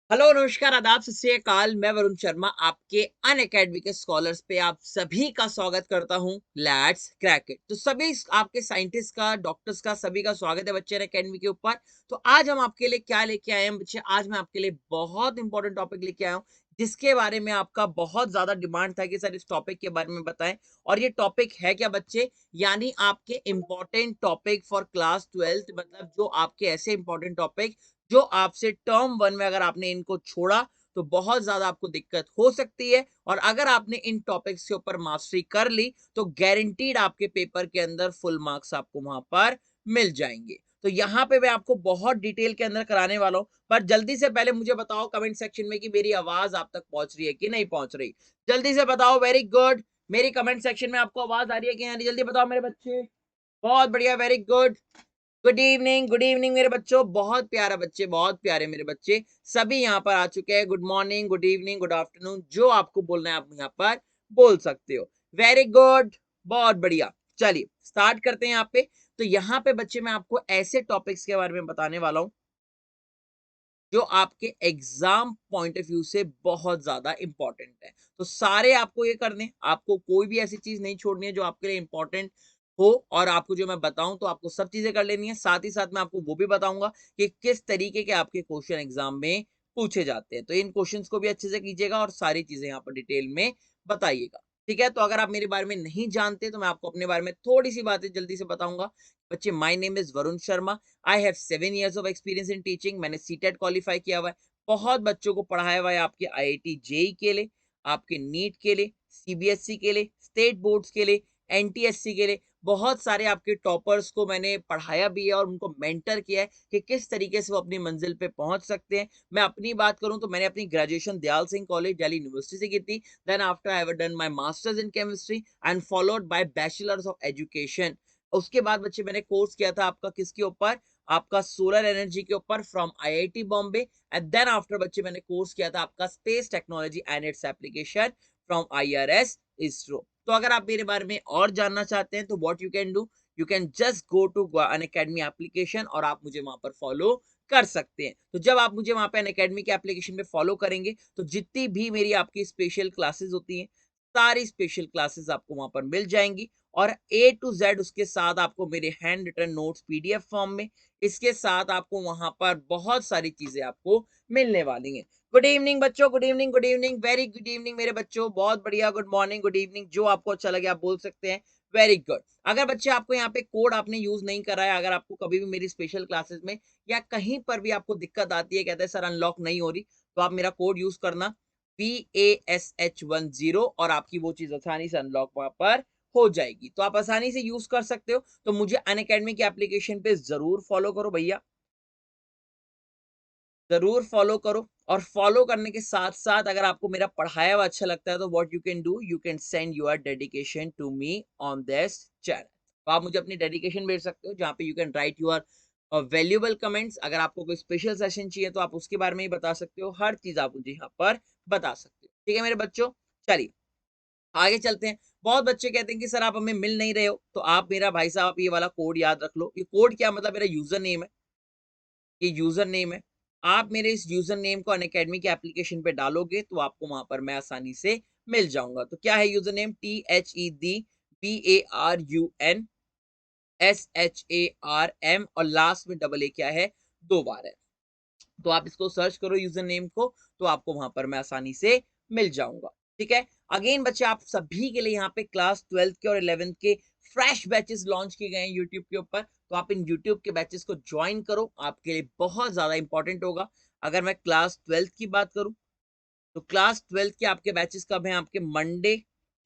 Hello नमस्कार आदाब सत श्री अकाल। मैं वरुण शर्मा आपके अनअकैडमी के स्कॉलर्स पे आप सभी का स्वागत करता हूं। Let's crack it. तो सभी आपके साइंटिस्ट का, डॉक्टर्स का, सभी का स्वागत है बच्चे अनअकैडमी के ऊपर। तो आज हम आपके लिए क्या लेके आए हैं बच्चे? आज मैं आपके लिए बहुत इंपॉर्टेंट टॉपिक लेके आया हूं, जिसके बारे में आपका बहुत ज्यादा डिमांड था कि सर इस टॉपिक के बारे में बताएं। और ये टॉपिक है क्या बच्चे? यानी आपके इंपॉर्टेंट टॉपिक फॉर क्लास 12, मतलब जो आपके ऐसे इंपॉर्टेंट टॉपिक जो आपसे टर्म 1 में अगर आपने इनको छोड़ा तो बहुत ज्यादा आपको दिक्कत हो सकती है। और अगर आपने इन टॉपिक्स के ऊपर मास्टरी कर ली तो गारंटीड आपके पेपर के अंदर फुल मार्क्स आपको वहां पर मिल जाएंगे। तो यहाँ पे मैं आपको बहुत डिटेल के अंदर कराने वाला हूं, पर जल्दी से पहले मुझे बताओ कमेंट सेक्शन में कि मेरी आवाज आप तक पहुंच रही है कि नहीं पहुंच रही। जल्दी से बताओ। Very good. मेरी कमेंट सेक्शन में आपको आवाज आ रही है कि नहीं? जल्दी बताओ मेरे बच्चे। बहुत बढ़िया, वेरी गुड। गुड इवनिंग मेरे बच्चों। बहुत प्यारा बच्चे, बहुत प्यारे मेरे बच्चे सभी यहाँ पर आ चुके हैं। Good morning, good evening, good afternoon, जो आपको बोलना है आप यहाँ पर बोल सकते हो। वेरी गुड, बहुत बढ़िया। चलिए स्टार्ट करते हैं यहाँ पे। तो यहाँ पे बच्चे मैं आपको ऐसे टॉपिक्स के बारे में बताने वाला हूँ जो आपके एग्जाम पॉइंट ऑफ व्यू से बहुत ज्यादा इंपॉर्टेंट है। तो सारे आपको ये करने हैं, आपको कोई भी ऐसी चीज नहीं छोड़नी है जो आपके लिए इंपॉर्टेंट हो। और आपको जो मैं बताऊं तो आपको सब चीजें कर लेनी है। साथ ही साथ मैं आपको वो भी बताऊंगा कि किस तरीके के आपके क्वेश्चन एग्जाम में पूछे जाते हैं। तो इन क्वेश्चंस को भी अच्छे से कीजिएगा और सारी चीजें यहाँ पर डिटेल में बताइएगा। ठीक है। तो अगर आप मेरे बारे में नहीं जानते तो मैं आपको अपने बारे में थोड़ी सी बातें जल्दी से बताऊंगा। बच्चे, my name is Varun Sharma. I have 7 years of experience in teaching. मैंने सीटेट क्वालिफाई किया हुआ है। बहुत बच्चों को पढ़ाया हुआ है आपके आईआईटी जेई के लिए, आपके नीट के लिए, सीबीएसई के लिए, स्टेट बोर्ड्स के लिए, एनटीएससी के लिए। बहुत सारे आपके टॉपर्स को मैंने पढ़ाया भी है और उनको मेंटर किया है कि किस तरीके से वो अपनी मंजिल पे पहुंच सकते हैं। मैं अपनी बात करूं तो मैंने अपनी graduation Dayal Singh college Delhi university से की थी। Then after I have done my masters in chemistry and followed by bachelors of education. उसके बाद बच्चे मैंने कोर्स किया था आपका किसके ऊपर? आपका सोलर एनर्जी के ऊपर from IIT Bombay. And then after बच्चे मैंने कोर्स किया था आपका space technology and its application from IRS ISRO. तो अगर आप मेरे बारे में और जानना चाहते हैं तो what you can do, you can just go to Unacademy application और आप मुझे वहां पर फॉलो कर सकते हैं। तो जब आप मुझे वहां पे अन अकेडमी के एप्लीकेशन पे फॉलो करेंगे तो जितनी भी मेरी आपकी स्पेशल क्लासेस होती हैं, सारी स्पेशल क्लासेस आपको वहां पर मिल जाएंगी। और ए टू जेड उसके साथ आपको मेरे handwritten notes PDF form में, इसके साथ आपको वहां पर बहुत सारी चीजें आपको मिलने वाली हैं। गुड इवनिंग बच्चों, good evening, good evening, very good evening मेरे बच्चों। बहुत बढ़िया, गुड मॉर्निंग, गुड इवनिंग, जो आपको अच्छा लगे आप बोल सकते हैं। Very good. अगर बच्चे आपको यहाँ पे कोड आपने यूज नहीं करा है, अगर आपको कभी भी मेरी स्पेशल क्लासेस में या कहीं पर भी आपको दिक्कत आती है, कहते हैं सर अनलॉक नहीं हो रही, तो आप मेरा कोड यूज करना PASH10 और आपकी वो चीज आसानी से अनलॉक वहां पर हो जाएगी। तो आप आसानी से यूज कर सकते हो। तो मुझे अनअकैडमी की एप्लीकेशन पे जरूर फॉलो करो भैया, जरूर फॉलो करो। और फॉलो करने के साथ साथ अगर आपको मेरा पढ़ाया हुआ अच्छा लगता है तो what you can do, you can send your dedication to me on this channel. तो आप मुझे अपनी डेडिकेशन भेज सकते हो जहाँ पे you can write your valuable comments. अगर आपको कोई स्पेशल सेशन चाहिए तो आप उसके बारे में ही बता सकते हो। हर चीज आप मुझे यहाँ पर बता सकते हो। ठीक है मेरे बच्चों। चलिए आगे चलते हैं। बहुत बच्चे कहते हैं कि सर आप हमें मिल नहीं रहे हो, तो आप मेरा भाई साहब ये वाला कोड याद रख लो। ये कोड क्या मतलब? मेरा यूजर नेम है, ये यूजर नेम है। आप मेरे इस यूजर नेम को अनअकैडमी के एप्लीकेशन पे डालोगे तो आपको वहां पर मैं आसानी से मिल जाऊंगा। तो क्या है यूजर नेम? THEDBARUNSHARM और लास्ट में डबल ए क्या है? 2 बार है। तो आप इसको सर्च करो यूजर नेम को, तो आपको वहां पर मैं आसानी से मिल जाऊंगा। ठीक है। अगेन बच्चे, आप सभी के लिए यहाँ पे क्लास 12 के और 11th के फ्रेश बैचेस लॉन्च किए गए हैं यूट्यूब के ऊपर। तो आप इन यूट्यूब के बैचेस को ज्वाइन करो, आपके लिए बहुत ज्यादा इंपॉर्टेंट होगा। अगर मैं क्लास 12 की बात करूं तो क्लास 12 के आपके बैचेस कब हैं? आपके Monday,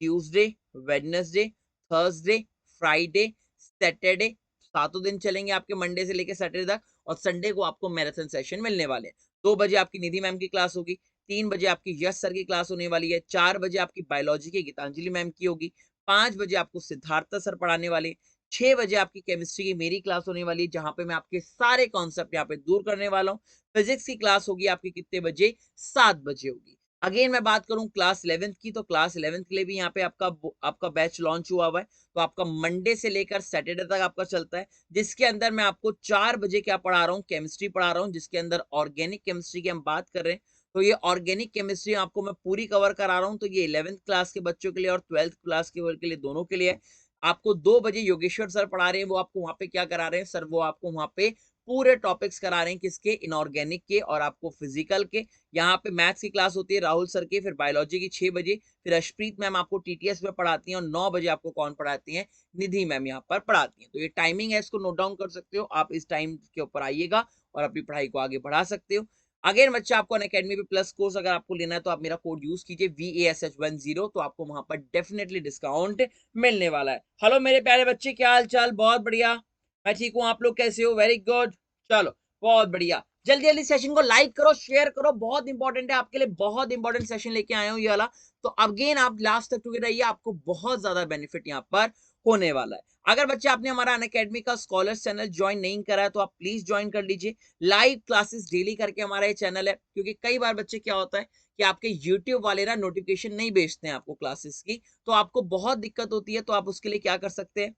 Tuesday, Wednesday, Thursday, Friday, Saturday. 7 दिन चलेंगे आपके, मंडे से लेकर सैटरडे तक। और संडे को आपको मैराथन सेशन मिलने वाले हैं। 2 बजे आपकी निधि मैम की क्लास होगी। 3 बजे आपकी यश सर की क्लास होने वाली है। 4 बजे आपकी बायोलॉजी की गीतांजलि मैम की होगी। 5 बजे आपको सिद्धार्थ सर पढ़ाने वाले हैं। 6 बजे आपकी केमिस्ट्री की मेरी क्लास होने वाली है, जहां पे मैं आपके सारे कॉन्सेप्ट यहाँ पे दूर करने वाला हूँ। फिजिक्स की क्लास होगी आपकी कितने बजे? 7 बजे होगी। अगेन मैं बात करूं क्लास 11th की, तो क्लास 11th के लिए भी यहाँ पे आपका बैच लॉन्च हुआ हुआ है। तो आपका मंडे से लेकर सैटरडे तक आपका चलता है, जिसके अंदर मैं आपको 4 बजे क्या पढ़ा रहा हूँ, केमिस्ट्री पढ़ा रहा हूँ, जिसके अंदर ऑर्गेनिक केमिस्ट्री की हम बात कर रहे हैं। तो ये ऑर्गेनिक केमिस्ट्री आपको मैं पूरी कवर करा रहा हूँ। तो ये 11th क्लास के बच्चों के लिए और 12th क्लास के लिए दोनों के लिए है। आपको 2 बजे योगेश्वर सर पढ़ा रहे हैं, वो आपको वहाँ पे क्या करा रहे हैं सर, वो आपको वहाँ पे पूरे टॉपिक्स करा रहे हैं, किसके, इनऑर्गेनिक के और आपको फिजिकल के। यहाँ पे मैथ्स की क्लास होती है राहुल सर की, फिर बायोलॉजी की 6 बजे, फिर अशप्रीत मैम आपको टीटीएस में पढ़ाती हैं, और 9 बजे आपको कौन पढ़ाती हैं, निधि मैम यहाँ पर पढ़ाती हैं। तो ये टाइमिंग है, इसको नोट डाउन कर सकते हो आप, इस टाइम के ऊपर आइएगा और अपनी पढ़ाई को आगे बढ़ा सकते हो। अगेन बच्चा, आपको अनअकैडमी पे प्लस कोर्स अगर आपको लेना है तो आप मेरा कोड यूज कीजिए VASH10, तो आपको वहां पर डेफिनेटली डिस्काउंट मिलने वाला है। हेलो मेरे प्यारे बच्चे, क्या हाल चाल? बहुत बढ़िया, मैं ठीक हूँ, आप लोग कैसे हो? वेरी गुड, चलो बहुत बढ़िया। जल्दी जल्दी सेशन को लाइक करो, शेयर करो, बहुत इंपॉर्टेंट है आपके लिए, बहुत इंपॉर्टेंट सेशन लेके आया हूं ये वाला। तो अगेन आप लास्ट तक टुगेदर रहिए, आपको बहुत ज्यादा बेनिफिट यहाँ पर होने वाला है। अगर बच्चे आपने हमारा अनअकैडमी का स्कॉलर्स चैनल ज्वाइन नहीं करा है तो आप प्लीज ज्वाइन कर लीजिए। लाइव क्लासेस डेली करके हमारा ये चैनल है, क्योंकि कई बार बच्चे क्या होता है कि आपके यूट्यूब वाले ना नोटिफिकेशन नहीं भेजते हैं आपको क्लासेस की, तो आपको बहुत दिक्कत होती है। तो आप उसके लिए क्या कर सकते हैं,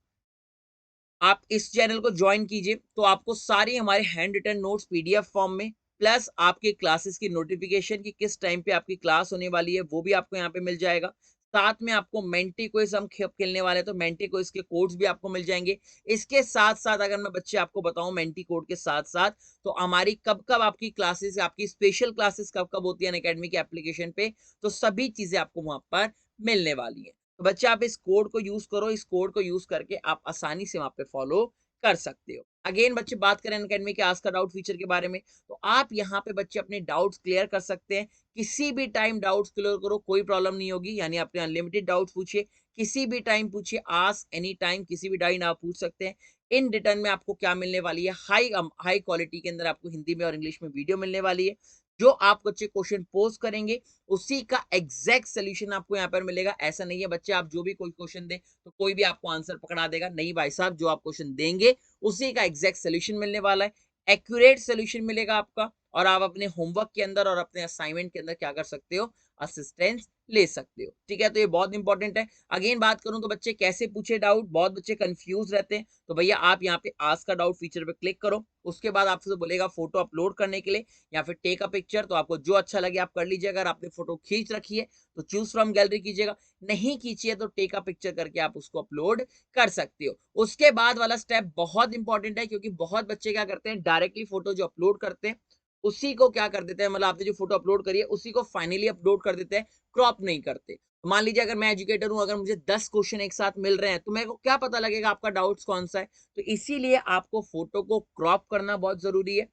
आप इस चैनल को ज्वाइन कीजिए, तो आपको सारी हमारे handwritten notes PDF form में, प्लस आपके क्लासेस की नोटिफिकेशन की किस टाइम पे आपकी क्लास होने वाली है वो भी आपको यहाँ पे मिल जाएगा। साथ में आपको मेंटी क्विज हम खेलने वाले हैं, तो मेंटी क्विज के कोड्स भी आपको मिल जाएंगे। इसके साथ साथ अगर मैं बच्चे आपको बताऊं मेंटी कोड के साथ साथ, तो हमारी कब कब आपकी क्लासेस, आपकी स्पेशल क्लासेस कब कब होती है अनअकैडमी के एप्लीकेशन पे, तो सभी चीजें आपको वहां पर मिलने वाली है। तो बच्चे आप इस कोड को यूज करो, इस कोड को यूज करके आप आसानी से वहां पे फॉलो कर सकते हो। अगेन बच्चे, बात करें अनअकैडमी के आस्क का डाउट फीचर के बारे में, तो आप यहाँ पे बच्चे अपने डाउट्स क्लियर कर सकते हैं। किसी भी टाइम डाउट्स क्लियर करो, कोई प्रॉब्लम नहीं होगी, यानी अपने अनलिमिटेड डाउट्स पूछिए, किसी भी टाइम पूछिए, आस्क एनी टाइम, किसी भी टाइम आप पूछ सकते हैं। इन रिटर्न में आपको क्या मिलने वाली है, हाई हाई क्वालिटी के अंदर आपको हिंदी में और इंग्लिश में वीडियो मिलने वाली है। जो आप बच्चे क्वेश्चन पोस्ट करेंगे उसी का एग्जैक्ट सोल्यूशन आपको यहाँ पर मिलेगा। ऐसा नहीं है बच्चे आप जो भी कोई क्वेश्चन दे तो कोई भी आपको आंसर पकड़ा देगा, नहीं भाई साहब, जो आप क्वेश्चन देंगे उसी का एग्जैक्ट सोल्यूशन मिलने वाला है, एक्यूरेट सोल्यूशन मिलेगा आपका। और आप अपने होमवर्क के अंदर और अपने असाइनमेंट के अंदर क्या कर सकते हो, असिस्टेंस ले सकते हो। ठीक है, तो ये बहुत इंपॉर्टेंट है। अगेन बात करूं तो बच्चे कैसे पूछे डाउट, बहुत बच्चे कंफ्यूज रहते हैं। तो भैया आप यहाँ पे आस्क का डाउट फीचर पे क्लिक करो, उसके बाद आपसे बोलेगा फोटो अपलोड करने के लिए या फिर टेक अ पिक्चर, तो आपको जो अच्छा लगे आप कर लीजिए। अगर आपने फोटो खींच रखी है तो चूज फ्रॉम गैलरी कीजिएगा, नहीं खींचिए तो टेक अ पिक्चर करके आप उसको अपलोड कर सकते हो। उसके बाद वाला स्टेप बहुत इंपॉर्टेंट है, क्योंकि बहुत बच्चे क्या करते हैं, डायरेक्टली फोटो जो अपलोड करते हैं उसी को क्या कर देते हैं, मतलब आपने जो फोटो अपलोड करी है उसी को फाइनली अपलोड कर देते हैं, क्रॉप नहीं करते। मान लीजिए अगर मैं एजुकेटर हूं, अगर मुझे 10 क्वेश्चन एक साथ मिल रहे हैं तो मेरे को क्या पता लगेगा आपका डाउट्स कौन सा है। तो इसीलिए आपको फोटो को क्रॉप करना बहुत जरूरी है।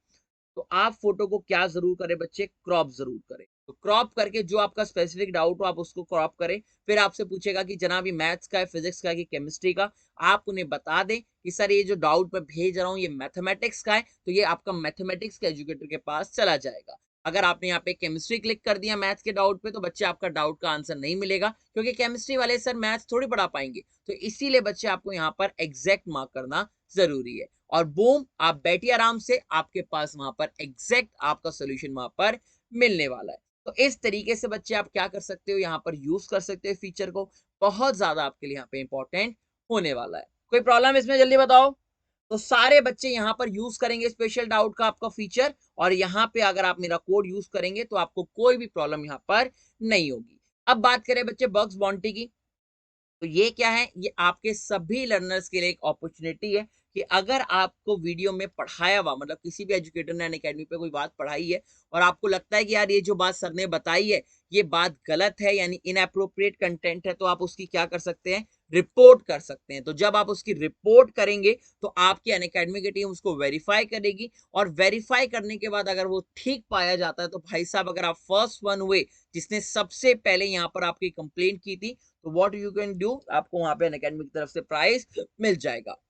तो आप फोटो को क्या जरूर करें बच्चे, क्रॉप जरूर करें। तो क्रॉप करके जो आपका स्पेसिफिक डाउट हो आप उसको क्रॉप करें। फिर आपसे पूछेगा कि जनाब ये मैथ्स का है, फिजिक्स का है कि केमिस्ट्री का, आप उन्हें बता दें कि सर ये जो डाउट मैं भेज रहा हूँ ये मैथमेटिक्स का है, तो ये आपका मैथमेटिक्स के एजुकेटर के पास चला जाएगा। अगर आपने यहाँ पे केमिस्ट्री क्लिक कर दिया मैथ्स के डाउट पे, तो बच्चे आपका डाउट का आंसर नहीं मिलेगा, क्योंकि केमिस्ट्री वाले सर मैथ्स थोड़ी पढ़ा पाएंगे। तो इसीलिए बच्चे आपको यहाँ पर एग्जैक्ट मार्क करना जरूरी है। और बूम, आप बैठिए आराम से, आपके पास वहां पर एग्जैक्ट आपका सोल्यूशन वहां पर मिलने वाला है। तो इस तरीके से बच्चे आप क्या कर सकते हो, यहाँ पर यूज कर सकते हो फीचर को, बहुत ज्यादा आपके लिए यहाँ पे इंपॉर्टेंट होने वाला है। कोई प्रॉब्लम इसमें जल्दी बताओ। तो सारे बच्चे यहाँ पर यूज करेंगे स्पेशल डाउट का आपका फीचर, और यहाँ पे अगर आप मेरा कोड यूज करेंगे तो आपको कोई भी प्रॉब्लम यहाँ पर नहीं होगी। अब बात करें बच्चे बग्स बाउंटी की, तो ये क्या है, ये आपके सभी लर्नर्स के लिए एक अपॉर्चुनिटी है कि अगर आपको वीडियो में पढ़ाया हुआ, मतलब किसी भी एजुकेटर ने अनअकैडमी पे कोई बात पढ़ाई है और आपको लगता है कि यार ये जो बात सर ने बताई है ये बात गलत है, यानी इनअप्रोप्रिएट कंटेंट है, तो आप उसकी क्या कर सकते हैं, रिपोर्ट कर सकते हैं। तो जब आप उसकी रिपोर्ट करेंगे तो आपकी अनअकैडमी की टीम उसको वेरीफाई करेगी, और वेरीफाई करने के बाद अगर वो ठीक पाया जाता है तो भाई साहब, अगर आप फर्स्ट वन हुए जिसने सबसे पहले यहाँ पर आपकी कंप्लेंट की थी, तो व्हाट यू कैन डू, आपको वहां पे अनअकैडमी की तरफ से प्राइज मिल जाएगा।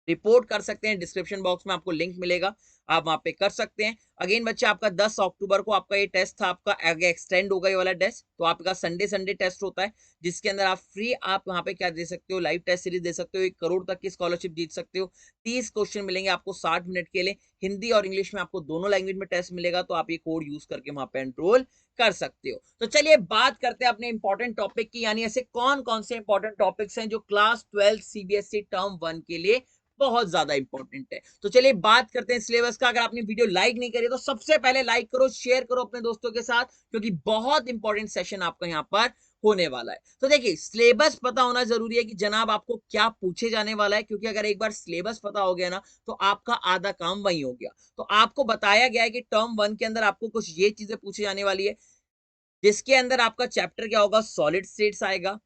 रिपोर्ट कर सकते हैं। डिस्क्रिप्शन बॉक्स में आपको लिंक मिलेगा, आप वहां पे कर सकते हैं। अगेन बच्चे, आपका 10 अक्टूबर को आपका ये टेस्ट था, आपका आगे एक्सटेंड होगा ये वाला टेस्ट। तो आपका संडे संडे टेस्ट होता है, जिसके अंदर आप फ्री आप वहां पे क्या दे सकते हो, लाइव टेस्ट सीरीज दे सकते हो, 1 करोड़ तक की स्कॉलरशिप जीत सकते हो। 30 क्वेश्चन मिलेंगे आपको 60 मिनट के लिए, हिंदी और इंग्लिश में आपको दोनों लैंग्वेज में टेस्ट मिलेगा। तो आप ये कोड यूज करके वहां पे एनरोल कर सकते हो। तो चलिए बात करते हैं अपने इंपॉर्टेंट टॉपिक की, यानी ऐसे कौन कौन से इंपॉर्टेंट टॉपिक्स हैं जो क्लास 12 सीबीएसई टर्म 1 के लिए बहुत ज्यादा इंपॉर्टेंट है। तो चलिए बात करते हैं सिलेबस का। अगर आपने वीडियो लाइक नहीं करी तो सबसे पहले लाइक करो, शेयर करो अपने दोस्तों के साथ, क्योंकि बहुत इंपॉर्टेंट सेशन आपका यहाँ पर होने वाला है। तो देखिए, सिलेबस पता होना जरूरी है कि जनाब आपको क्या पूछे जाने वाला है, क्योंकि अगर एक बार सिलेबस पता हो गया ना, तो आपका आधा काम वही हो गया। तो आपको बताया गया है कि टर्म 1 के अंदर आपको कुछ ये चीजें पूछी जाने वाली है, जिसके अंदर आपका चैप्टर क्या होगा, सॉलिड स्टेट्स आएगा।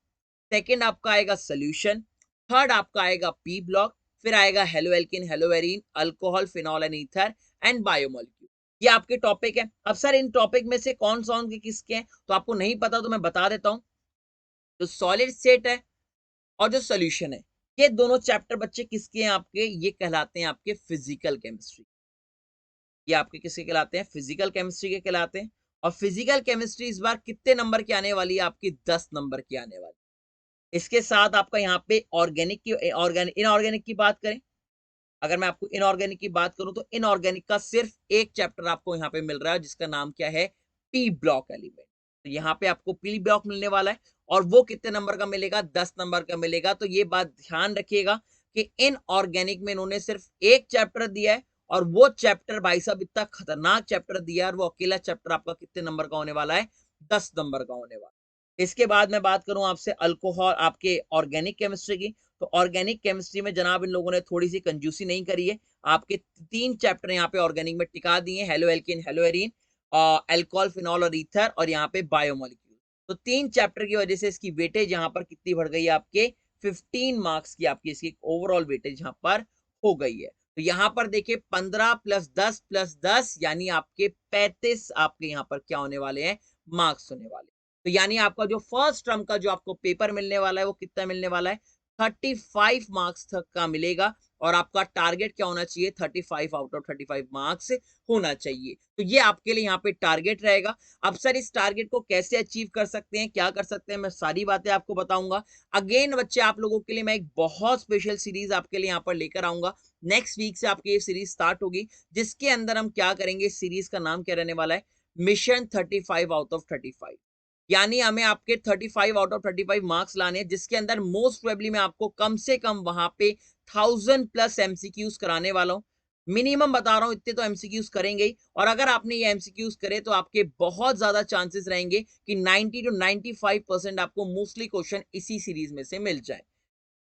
सेकंड आपका आएगा सोल्यूशन। थर्ड आपका आएगा पी ब्लॉक। फिर आएगा haloalkane, haloarene, alcohol, phenol and ether and biomolecule. ये आपके टॉपिक है। अब सर इन टॉपिक में से कौन कौन के किसके हैं, तो आपको नहीं पता तो मैं बता देता हूं। जो सॉलिड स्टेट है और जो सोल्यूशन है, ये दोनों चैप्टर बच्चे किसके हैं आपके, ये कहलाते हैं आपके फिजिकल केमिस्ट्री। ये आपके किसके कहलाते हैं, फिजिकल केमिस्ट्री के कहलाते हैं। और फिजिकल केमिस्ट्री इस बार कितने नंबर की आने वाली है आपकी, 10 नंबर की आने वाली। इसके साथ आपका यहाँ पे ऑर्गेनिक की इनऑर्गेनिक की बात करें, अगर मैं आपको इनऑर्गेनिक की बात करूं तो इनऑर्गेनिक का सिर्फ एक चैप्टर आपको यहाँ पे मिल रहा है, जिसका नाम क्या है, पी ब्लॉक एलिमेंट। तो यहाँ पे आपको पी ब्लॉक मिलने वाला है, और वो कितने नंबर का मिलेगा, 10 नंबर का मिलेगा। तो ये बात ध्यान रखिएगा कि इनऑर्गेनिक में इन्होंने सिर्फ एक चैप्टर दिया है, और वो चैप्टर भाई साहब इतना खतरनाक चैप्टर दिया है, और वो अकेला चैप्टर आपका कितने नंबर का होने वाला है, 10 नंबर का होने वाला है। इसके बाद मैं बात करूं आपसे अल्कोहल, आपके ऑर्गेनिक केमिस्ट्री की। तो ऑर्गेनिक केमिस्ट्री में जनाब इन लोगों ने थोड़ी सी कंजूसी नहीं करी है। आपके 3 चैप्टर यहाँ पे ऑर्गेनिक में टिका दिए, haloalkane, haloarene, alcohol, phenol और ईथर, और यहाँ पे बायोमोलिक्यूल। तो 3 चैप्टर की वजह से इसकी वेटेज यहाँ पर कितनी बढ़ गई है आपके, 15 मार्क्स की आपकी इसकी ओवरऑल वेटेज यहाँ पर हो गई है। तो यहाँ पर देखिए 15 प्लस 10 यानी आपके 35 आपके यहाँ पर क्या होने वाले हैं, मार्क्स होने वाले। तो यानी आपका जो फर्स्ट टर्म का जो आपको पेपर मिलने वाला है, वो कितना मिलने वाला है, 35 मार्क्स तक का मिलेगा। और आपका टारगेट क्या होना चाहिए, 35 आउट ऑफ 35 मार्क्स होना चाहिए। तो ये आपके लिए यहाँ पे टारगेट रहेगा। अब सर इस टारगेट को कैसे अचीव कर सकते हैं, क्या कर सकते हैं, मैं सारी बातें आपको बताऊंगा। अगेन बच्चे, आप लोगों के लिए मैं एक बहुत स्पेशल सीरीज आपके लिए यहाँ पर लेकर आऊंगा। नेक्स्ट वीक से आपकी ये सीरीज स्टार्ट होगी, जिसके अंदर हम क्या करेंगे, सीरीज का नाम क्या रहने वाला है, मिशन 35 आउट ऑफ 35। यानी हमें आपके 35 आउट ऑफ 35 मार्क्स लाने हैं, जिसके अंदर मोस्ट प्रोबेबली मैं आपको कम से कम वहां पे 1000+ एमसीक्यूज कराने वाला हूं। मिनिमम बता रहा हूं, इतने तो एमसीक्यूज करेंगे ही। और अगर आपने ये एमसीक्यूज करे तो आपके बहुत ज्यादा चांसेस रहेंगे कि 90 टू 95% आपको मोस्टली क्वेश्चन इसी सीरीज में से मिल जाए।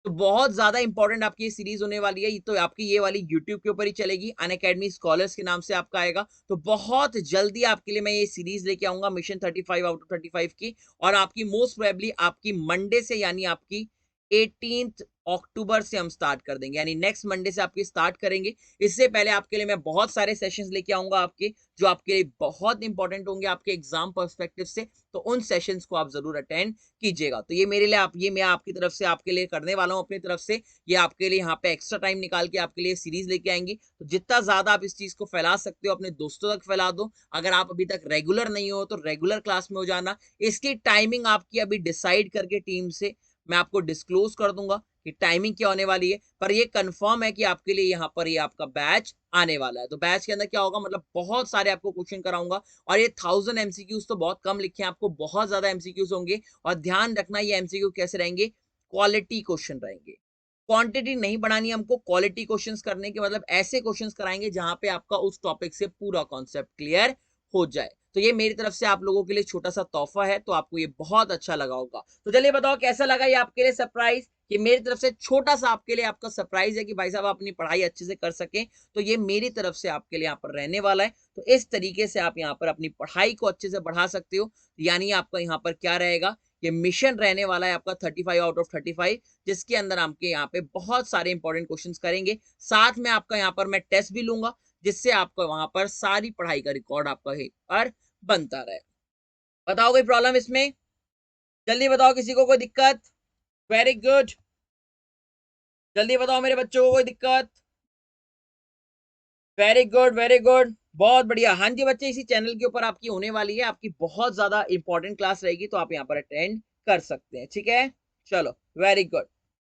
तो बहुत ज्यादा इंपॉर्टेंट आपकी ये सीरीज होने वाली है। तो आपकी ये वाली यूट्यूब के ऊपर ही चलेगी, अनअकैडमी स्कॉलर्स के नाम से आपका आएगा। तो बहुत जल्दी आपके लिए मैं ये सीरीज लेके आऊंगा, मिशन 35 आउट ऑफ 35 की। और आपकी मोस्ट प्रोबेबली आपकी मंडे से, यानी आपकी 18 अक्टूबर से हम स्टार्ट कर देंगे, यानी नेक्स्ट मंडे से आपकी स्टार्ट करेंगे। इससे पहले आपके लिए मैं बहुत सारे सेशंस लेके आऊंगा आपके, जो आपके लिए बहुत इंपॉर्टेंट होंगे आपके एग्जाम पर्सपेक्टिव से। तो उन सेशंस को आप जरूर अटेंड कीजिएगा। तो ये मेरे लिए ये मैं आपकी तरफ से आपके लिए करने वाला हूं, अपनी तरफ से। ये आपके लिए यहाँ पे एक्स्ट्रा टाइम निकाल के आपके लिए सीरीज लेके आएंगी। तो जितना ज्यादा आप इस चीज को फैला सकते हो, अपने दोस्तों तक फैला दो। अगर आप अभी तक रेगुलर नहीं हो तो रेगुलर क्लास में हो जाना। इसकी टाइमिंग आपकी अभी डिसाइड करके टीम से मैं आपको डिस्क्लोज कर दूंगा कि टाइमिंग क्या होने वाली है। पर ये कंफर्म है कि आपके लिए यहाँ पर ये आपका बैच आने वाला है। तो बैच के अंदर क्या होगा, मतलब बहुत सारे आपको क्वेश्चन कराऊंगा। और ये 1000 एमसीक्यूज तो बहुत कम लिखे हैं, आपको बहुत ज्यादा एमसीक्यूज होंगे। और ध्यान रखना, ये एमसीक्यू कैसे रहेंगे, क्वालिटी क्वेश्चन रहेंगे। क्वांटिटी नहीं बढ़ानी हमको, क्वालिटी क्वेश्चंस करने के मतलब ऐसे क्वेश्चंस कराएंगे जहां पे आपका उस टॉपिक से पूरा कॉन्सेप्ट क्लियर हो जाए। तो ये मेरी तरफ से आप लोगों के लिए छोटा सा तोहफा है, तो आपको ये बहुत अच्छा लगा होगा। तो चलिए बताओ कैसा लगा ये आपके लिए सरप्राइज। ये मेरी तरफ से छोटा सा आपके लिए आपका सरप्राइज है कि भाई साहब आप अपनी पढ़ाई अच्छे से कर सकें। तो ये मेरी तरफ से आपके लिए यहाँ पर रहने वाला है। तो इस तरीके से आप यहाँ पर अपनी पढ़ाई को अच्छे से बढ़ा सकते हो। यानी आपका यहाँ पर क्या रहेगा, ये मिशन रहने वाला है आपका 35 आउट ऑफ 35, जिसके अंदर आपके यहाँ पे बहुत सारे इंपॉर्टेंट क्वेश्चंस करेंगे। साथ में आपका यहाँ पर मैं टेस्ट भी लूंगा, जिससे आपका वहां पर सारी पढ़ाई का रिकॉर्ड आपका पर बनता रहे। बताओ कोई प्रॉब्लम इसमें, जल्दी बताओ, किसी को कोई दिक्कत। Very good. जल्दी बताओ मेरे बच्चों को, कोई दिक्कत? वेरी गुड, वेरी गुड, बहुत बढ़िया। हाँ जी बच्चे, इसी चैनल के ऊपर आपकी होने वाली है, आपकी बहुत ज्यादा इंपॉर्टेंट क्लास रहेगी, तो आप यहाँ पर अटेंड कर सकते हैं, ठीक है? चलो, वेरी गुड,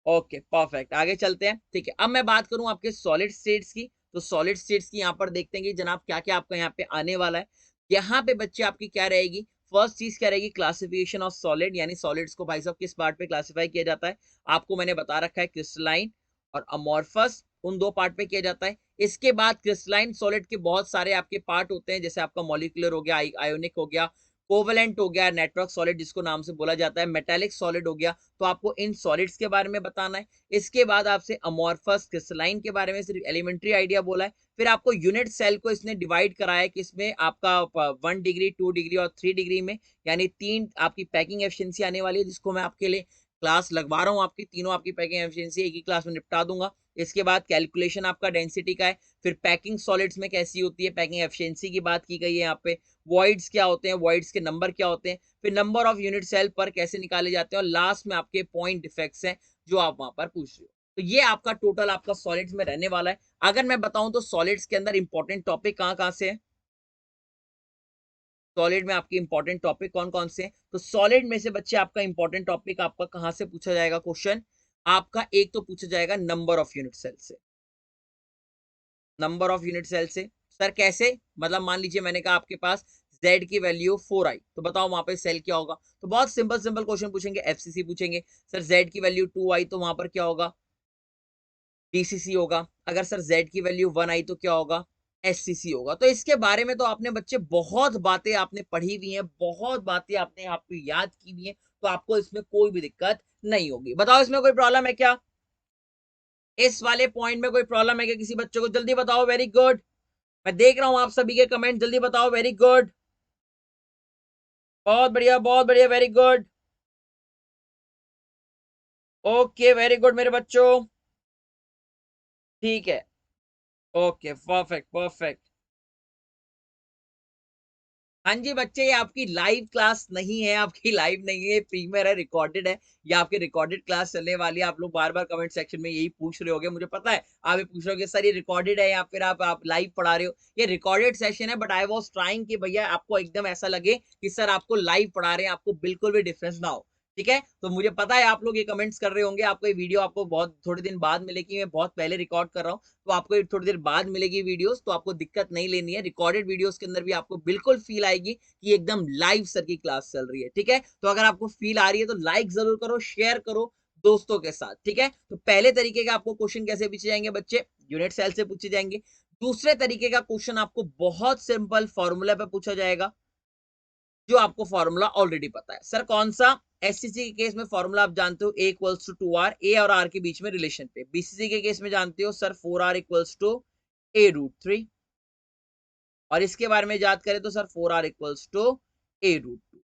ओके परफेक्ट, आगे चलते हैं। ठीक है, अब मैं बात करूं आपके सॉलिड स्टेट्स की, तो सॉलिड स्टेट्स की यहाँ पर देखते हैं कि जनाब क्या क्या आपका यहाँ पे आने वाला है। यहाँ पे बच्चे आपकी क्या रहेगी, फर्स्ट चीज क्या रहेगी, क्लासिफिकेशन ऑफ सॉलिड, यानी सॉलिड्स को भाई साहब किस पार्ट पे क्लासिफाई किया जाता है। आपको मैंने बता रखा है क्रिस्टलाइन और अमॉर्फस, उन दो पार्ट पे किया जाता है। इसके बाद क्रिस्टलाइन सॉलिड के बहुत सारे आपके पार्ट होते हैं, जैसे आपका मॉलिक्यूलर हो गया, आयोनिक हो गया, कोवलेंट हो गया, नेटवर्क सॉलिड जिसको नाम से बोला जाता है, मेटेलिक सॉलिड हो गया। तो आपको इन सॉलिड्स के बारे में बताना है। इसके बाद आपसे अमॉर्फस क्रिस्टलाइन के बारे में सिर्फ एलिमेंट्री आइडिया बोला है। फिर आपको यूनिट सेल को इसने डिवाइड कराया है कि इसमें आपका 1 डिग्री, 2 डिग्री और 3 डिग्री में, यानी 3 आपकी पैकिंग एफिशिएंसी आने वाली है, जिसको मैं आपके लिए क्लास लगवा रहा हूँ। आपकी तीनों आपकी पैकिंग एफिशिएंसी एक ही क्लास में निपटा दूंगा। इसके बाद कैलकुलेशन आपका डेंसिटी का है। फिर पैकिंग सॉलिड्स में कैसी होती है, पैकिंग एफिशिएंसी की बात की गई है यहाँ पे। वॉइड्स क्या होते हैं, वॉइड्स के नंबर क्या होते हैं, फिर नंबर ऑफ यूनिट सेल पर कैसे निकाले जाते हैं, और लास्ट में आपके पॉइंट डिफेक्ट्स हैं जो आप वहां पर पूछ रहे हो। तो ये आपका टोटल आपका सॉलिड्स में रहने वाला है। अगर मैं बताऊं तो सॉलिड्स के अंदर इंपॉर्टेंट टॉपिक कहाँ कहाँ से है, सॉलिड में आपके इंपॉर्टेंट टॉपिक कौन कौन से हैं? तो सॉलिड में से बच्चे आपका इंपॉर्टेंट टॉपिक आपका कहां से पूछा जाएगा क्वेश्चन, आपका एक तो पूछा जाएगा नंबर ऑफ यूनिट सेल से। नंबर ऑफ यूनिट सेल से सर कैसे, मतलब मान लीजिए मैंने कहा आपके पास z की वैल्यू 4 आई, तो बताओ वहां पे सेल क्या होगा। तो बहुत सिंपल सिंपल क्वेश्चन पूछेंगे, एफसीसी पूछेंगे। सर z की वैल्यू 2 आई तो वहां पर क्या होगा, बीसीसी होगा। अगर सर z की वैल्यू 1 आई तो क्या होगा, एससीसी होगा। तो इसके बारे में तो आपने बच्चे बहुत बातें आपने पढ़ी हुई हैं, बहुत बातें आपने आपको याद की हुई हैं, तो आपको इसमें कोई भी दिक्कत नहीं होगी। बताओ इसमें कोई प्रॉब्लम है क्या, इस वाले पॉइंट में कोई प्रॉब्लम है क्या किसी बच्चों को, जल्दी बताओ। वेरी गुड, मैं देख रहा हूं आप सभी के कमेंट, जल्दी बताओ। वेरी गुड, बहुत बढ़िया, बहुत बढ़िया, very good, okay very good मेरे बच्चों, ठीक है, ओके परफेक्ट परफेक्ट। हाँ जी बच्चे, ये आपकी लाइव क्लास नहीं है, आपकी लाइव नहीं है, प्रीमियर है, रिकॉर्डेड है। ये आपकी रिकॉर्डेड क्लास चलने वाली है। आप लोग बार बार कमेंट सेक्शन में यही पूछ रहे होगे, मुझे पता है आप ये पूछ रहे होगे सर ये रिकॉर्डेड है या फिर आप लाइव पढ़ा रहे हो। ये रिकॉर्डेड सेशन है, बट आई वाज ट्राइंग कि भैया आपको एकदम ऐसा लगे कि सर आपको लाइव पढ़ा रहे हैं, आपको बिल्कुल भी डिफरेंस ना हो। ठीक है, तो मुझे पता है आप लोग ये कमेंट्स कर रहे होंगे, आपको ये वीडियो आपको बहुत थोड़े दिन बाद मिलेगी, मैं बहुत पहले रिकॉर्ड कर रहा हूँ, तो आपको ये थोड़ी देर बाद मिलेगी वीडियोस, तो आपको दिक्कत नहीं लेनी है। रिकॉर्डेड वीडियोस के अंदर भी आपको बिल्कुल फील आएगी कि एकदम लाइव सर की क्लास चल रही है। ठीक है, तो अगर आपको फील आ रही है तो लाइक जरूर करो, शेयर करो दोस्तों के साथ। ठीक है, तो पहले तरीके का आपको क्वेश्चन कैसे पूछे जाएंगे बच्चे, यूनिट सेल से पूछे जाएंगे। दूसरे तरीके का क्वेश्चन आपको बहुत सिंपल फॉर्मूला पे पूछा जाएगा, जो आपको फॉर्मूला ऑलरेडी पता है। सर कौन सा, एससीसी के केस में फॉर्मूला आप जानते हो, ए इक्वल्स टू 2r, ए और आर के बीच में रिलेशन पे। बीसीसी के केस में जानते हो sir 4r equals to a√3, और इसके बारे में याद करें तो sir 4r equals to a√2।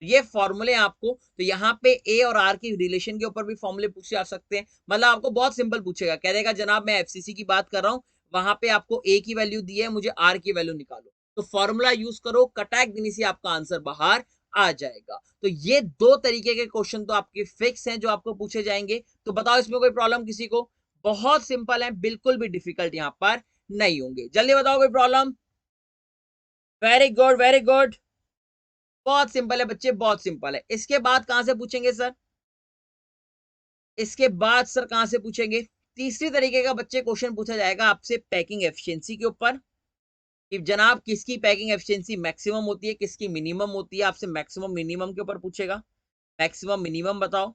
ये फॉर्मूले आपको, तो यहाँ पे ए और आर की रिलेशन के ऊपर भी फॉर्मूले पूछे जा सकते हैं। मतलब आपको बहुत सिंपल पूछेगा, कह देगा जनाब मैं एफसीसी की बात कर रहा हूँ, वहां पे आपको ए की वैल्यू दी है, मुझे आर की वैल्यू निकालो, तो फॉर्मूला यूज करो, कटैक देने से आपका आंसर बाहर आ जाएगा। तो ये दो तरीके के क्वेश्चन तो आपके फिक्स हैं जो आपको पूछे जाएंगे। तो बताओ इसमें कोई प्रॉब्लम किसी को, बहुत सिंपल है, बिल्कुल भी डिफिकल्ट यहाँ पर नहीं होंगे। जल्दी बताओ कोई problem, very good very good, बहुत सिंपल है बच्चे, बहुत सिंपल है। इसके बाद कहां से पूछेंगे सर, इसके बाद सर कहां से पूछेंगे, तीसरी तरीके का बच्चे क्वेश्चन पूछा जाएगा आपसे पैकिंग एफिशिएंसी के ऊपर, कि जनाब किसकी पैकिंग एफिशिएंसी मैक्सिमम होती है, किसकी मिनिमम होती है, आपसे मैक्सिमम मिनिमम के ऊपर पूछेगा, मैक्सिमम मिनिमम बताओ।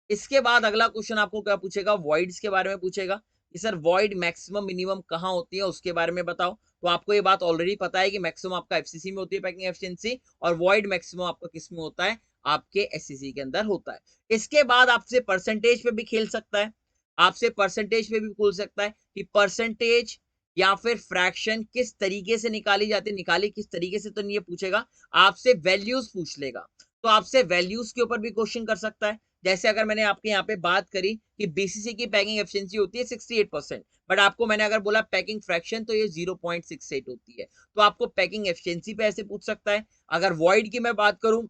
इसके बाद अगला क्वेश्चन आपको क्या पूछेगा, वॉइड्स के बारे में पूछेगा कि सर वॉइड मैक्सिमम मिनिमम कहाँ होती है, उसके बारे में बताओ। तो आपको ये बात ऑलरेडी पता है कि मैक्सिमम आपका एफसीसी में होती है पैकिंग एफिशिएंसी, और वॉइड मैक्सिमम आपका किस में होता है, आपके एससीसी के अंदर होता है। इसके बाद आपसे परसेंटेज पे भी खेल सकता है, आपसे परसेंटेज पे भी पूछ सकता है कि परसेंटेज या फिर फ्रैक्शन किस तरीके से निकाली जाती है, निकाली किस तरीके से तो नहीं ये पूछेगा, आपसे वैल्यूज पूछ लेगा। तो आपसे वैल्यूज के ऊपर भी क्वेश्चन कर सकता है। जैसे अगर मैंने आपके यहाँ पे बात करी कि बीसीसी की पैकिंग एफिशिएंसी होती है 68%, बट आपको मैंने अगर बोला पैकिंग फ्रैक्शन तो ये 0.68 होती है, तो आपको पैकिंग एफिशिएंसी पे ऐसे पूछ सकता है। अगर वॉइड की मैं बात करूं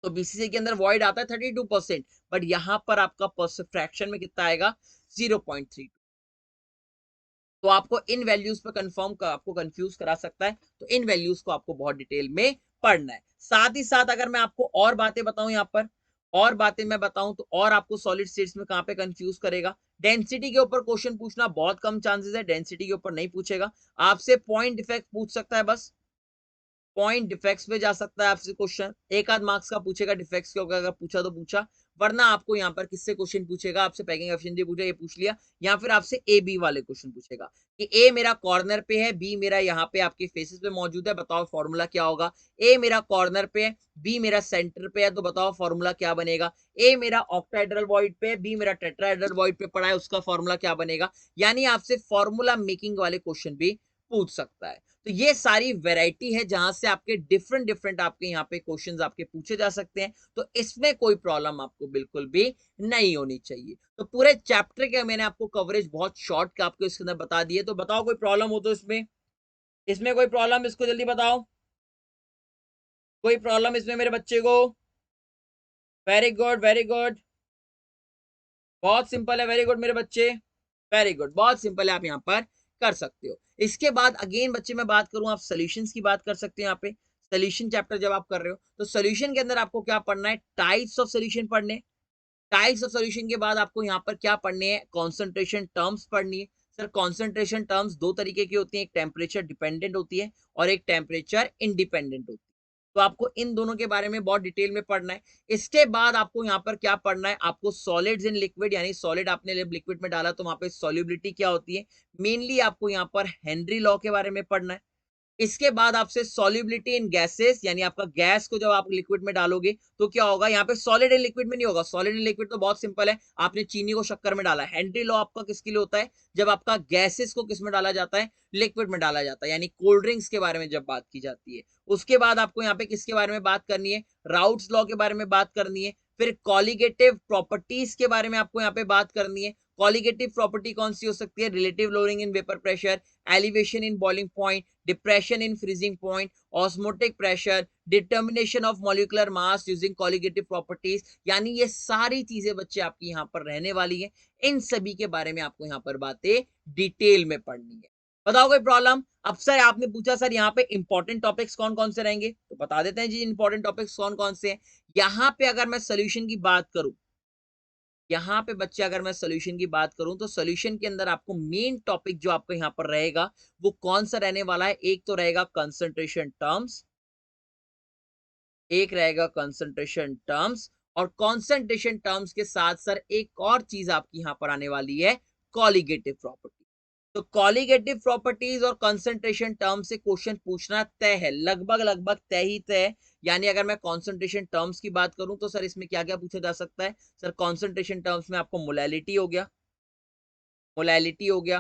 तो बीसीसी के अंदर वॉइड आता है 32%, बट यहां पर आपका फ्रैक्शन में कितना आएगा 0.3। तो आपको इन वैल्यूज पे कंफर्म का आपको कंफ्यूज करा सकता है, तो इन वैल्यूज को आपको बहुत डिटेल में पढ़ना है। साथ ही साथ अगर मैं आपको और बातें बताऊं यहाँ पर, और बातें मैं बताऊं तो और आपको सॉलिड स्टेट्स में कहां पे कंफ्यूज करेगा, डेंसिटी के ऊपर क्वेश्चन पूछना बहुत कम चांसेस है, डेंसिटी के ऊपर नहीं पूछेगा, आपसे पॉइंट डिफेक्ट पूछ सकता है, बस पॉइंट डिफेक्ट्स पे जा सकता है आपसे क्वेश्चन, एक आध मार्क्स का पूछेगा डिफेक्ट्स के, अगर पूछा तो पूछा, वरना आपको यहाँ पर किससे क्वेश्चन पूछेगा, आपसे पैकिंग एफिशिएंसी पूछा, ये पूछ लिया, या फिर आपसे ए बी वाले क्वेश्चन पूछेगा कि ए मेरा कॉर्नर पे है, बी मेरा यहाँ पे आपके फेसेस पे मौजूद है, बताओ फॉर्मूला क्या होगा। ए मेरा कॉर्नर पे है, बी मेरा सेंटर पे है, तो बताओ फॉर्मूला क्या बनेगा। ए मेरा ऑक्टाहेड्रल वॉइड पे, बी मेरा टेट्राहेड्रल वॉइड पे पड़ा है, उसका फॉर्मूला क्या बनेगा। यानी आपसे फॉर्मूला मेकिंग वाले क्वेश्चन भी पूछ सकता है। तो ये सारी वैरायटी है जहां से आपके डिफरेंट डिफरेंट आपके यहाँ पे क्वेश्चंस आपके पूछे जा सकते हैं, तो इसमें कोई प्रॉब्लम आपको बिल्कुल भी नहीं होनी चाहिए। तो पूरे चैप्टर के मैंने आपको कवरेज बहुत शॉर्ट का आपको इसके अंदर बता दिए, तो बताओ कोई प्रॉब्लम हो तो इसमें, इसमें कोई प्रॉब्लम, इसको जल्दी बताओ, कोई प्रॉब्लम इसमें मेरे बच्चे को। वेरी गुड वेरी गुड, बहुत सिंपल है, वेरी गुड मेरे बच्चे, वेरी गुड, बहुत सिंपल है, आप यहाँ पर कर सकते हो। इसके बाद अगेन बच्चे मैं बात करूं, आप सॉल्यूशंस की बात कर सकते हैं। यहाँ पे सॉल्यूशन चैप्टर जब आप कर रहे हो तो सॉल्यूशन के अंदर आपको क्या पढ़ना है, टाइप्स ऑफ सॉल्यूशन पढ़ने, टाइप्स ऑफ सॉल्यूशन के बाद आपको यहाँ पर क्या पढ़ने हैं, कॉन्सेंट्रेशन टर्म्स पढ़नी है। सर कॉन्सेंट्रेशन टर्म्स दो तरीके की होती है, एक टेम्परेचर डिपेंडेंट होती है और एक टेम्परेचर इंडिपेंडेंट होती है, तो आपको इन दोनों के बारे में बहुत डिटेल में पढ़ना है। इसके बाद आपको यहाँ पर क्या पढ़ना है, आपको सॉलिड्स इन लिक्विड, यानी सॉलिड आपने लिक्विड में डाला तो वहां पे सॉल्युबिलिटी क्या होती है, मेनली आपको यहाँ पर हेनरी लॉ के बारे में पढ़ना है। इसके बाद आपसे सॉल्युबिलिटी इन गैसेस, यानी आपका गैस को जब आप लिक्विड में डालोगे तो क्या होगा, यहाँ पे सॉलिड इन लिक्विड में नहीं होगा, सॉलिड इन लिक्विड तो बहुत सिंपल है, आपने चीनी को शक्कर में डाला है। हेनरी लॉ आपका किसके लिए होता है, जब आपका गैसेस को किस में डाला जाता है, लिक्विड में डाला जाता है, यानी कोल्ड ड्रिंक्स के बारे में जब बात की जाती है। उसके बाद आपको यहाँ पे किसके बारे में बात करनी है, राउट्स लॉ के बारे में बात करनी है। फिर कॉलिगेटिव प्रॉपर्टीज के बारे में आपको यहाँ पे बात करनी है। कॉलिगेटिव प्रॉपर्टी कौन सी हो सकती है, relative lowering in vapour pressure, elevation in boiling point, depression in freezing point, osmotic pressure, determination of molecular mass using colligative properties, यानी ये सारी चीजें बच्चे आपकी यहाँ पर रहने वाली है। इन सभी के बारे में आपको यहाँ पर बातें डिटेल में पढ़नी है। बताओ कोई प्रॉब्लम। अब सर आपने पूछा सर यहाँ पे इंपॉर्टेंट टॉपिक्स कौन कौन से रहेंगे, तो बता देते हैं जी इंपॉर्टेंट टॉपिक्स कौन कौन से हैं। यहाँ पे अगर मैं सोल्यूशन की बात करूं, यहाँ पे बच्चे अगर मैं सोल्यूशन की बात करूं तो सोल्यूशन के अंदर आपको मेन टॉपिक जो आपको यहाँ पर रहेगा वो कौन सा रहने वाला है, एक तो रहेगा कंसंट्रेशन टर्म्स, एक रहेगा कंसंट्रेशन टर्म्स, और कंसंट्रेशन टर्म्स के साथ सर एक और चीज आपकी यहाँ पर आने वाली है, कॉलिगेटिव प्रॉपर्टी। तो कॉलिगेटिव प्रॉपर्टीज और कंसंट्रेशन टर्म से क्वेश्चन पूछना तय है, लगभग लगभग तय ही तय है। यानी अगर मैं कंसंट्रेशन टर्म्स की बात करूं तो सर इसमें क्या क्या पूछा जा सकता है, सर कंसंट्रेशन टर्म्स में आपको मोलैलिटी हो गया, मोलैलिटी हो गया,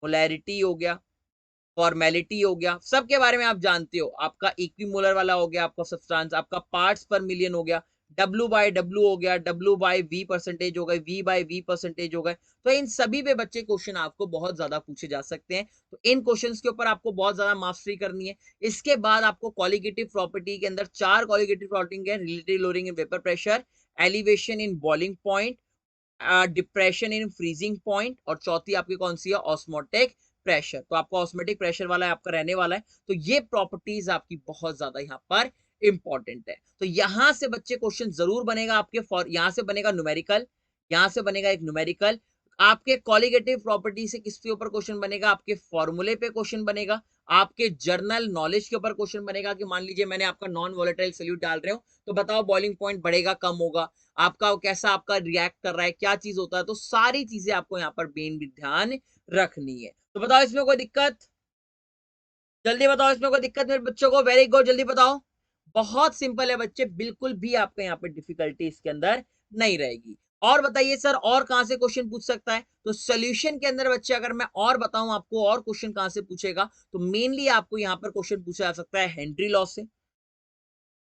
मोलैरिटी हो गया, फॉर्मेलिटी हो गया, सबके बारे में आप जानते हो, आपका इक्विमोलर वाला हो गया, आपका सब्सटेंस, आपका पार्ट्स पर मिलियन हो गया, डब्ल्यू बाय डब्ल्यू हो गया, डब्ल्यू बाय वी परसेंटेज हो गए, वी बाय वी परसेंटेज हो गए। तो इन सभी पे बच्चे क्वेश्चन आपको बहुत ज्यादा पूछे जा सकते हैं, तो इन क्वेश्चंस के ऊपर आपको बहुत ज्यादा मास्टरी करनी है। इसके बाद आपको कॉलिगेटिव प्रॉपर्टी के अंदर चार कॉलिगेटिव प्रॉपर्टी है, relative lowering in vapour pressure, elevation in boiling point, depression in freezing point, और चौथी आपकी कौन सी है, ऑस्मोटिक प्रेशर। तो आपका ऑस्मोटिक प्रेशर वाला आपका रहने वाला है। तो ये प्रॉपर्टीज आपकी बहुत ज्यादा यहाँ पर इंपॉर्टेंट है। तो यहां से बच्चे क्वेश्चन जरूर बनेगा आपके, यहां से बनेगा न्यूमेरिकल, यहां से बनेगा एक न्यूमेरिकल, आपके कॉलिगेटिव प्रॉपर्टी से किसके ऊपर क्वेश्चन बनेगा, आपके फॉर्मूले पे क्वेश्चन बनेगा, आपके जर्नल नॉलेज के ऊपर क्वेश्चन बनेगा कि मान लीजिए मैंने आपका नॉन वोलेटाइल सॉल्यूट डाल रहे हो तो बताओ बॉइलिंग पॉइंट बढ़ेगा कम होगा, आपका कैसा आपका रिएक्ट कर रहा है, क्या चीज होता है, तो सारी चीजें आपको यहाँ पर मेन भी ध्यान रखनी है। तो बताओ इसमें कोई दिक्कत, जल्दी बताओ इसमें कोई दिक्कत मेरे बच्चों को, वेरी गुड, जल्दी बताओ। बहुत सिंपल है बच्चे, बिल्कुल भी आपका यहाँ पे डिफिकल्टी इसके अंदर नहीं रहेगी। और बताइए सर और कहां से क्वेश्चन पूछ सकता है, तो सोल्यूशन के अंदर बच्चे अगर मैं और बताऊं आपको और क्वेश्चन कहां से पूछेगा, तो मेनली आपको यहाँ पर क्वेश्चन पूछा जा सकता है हेनरी लॉ से,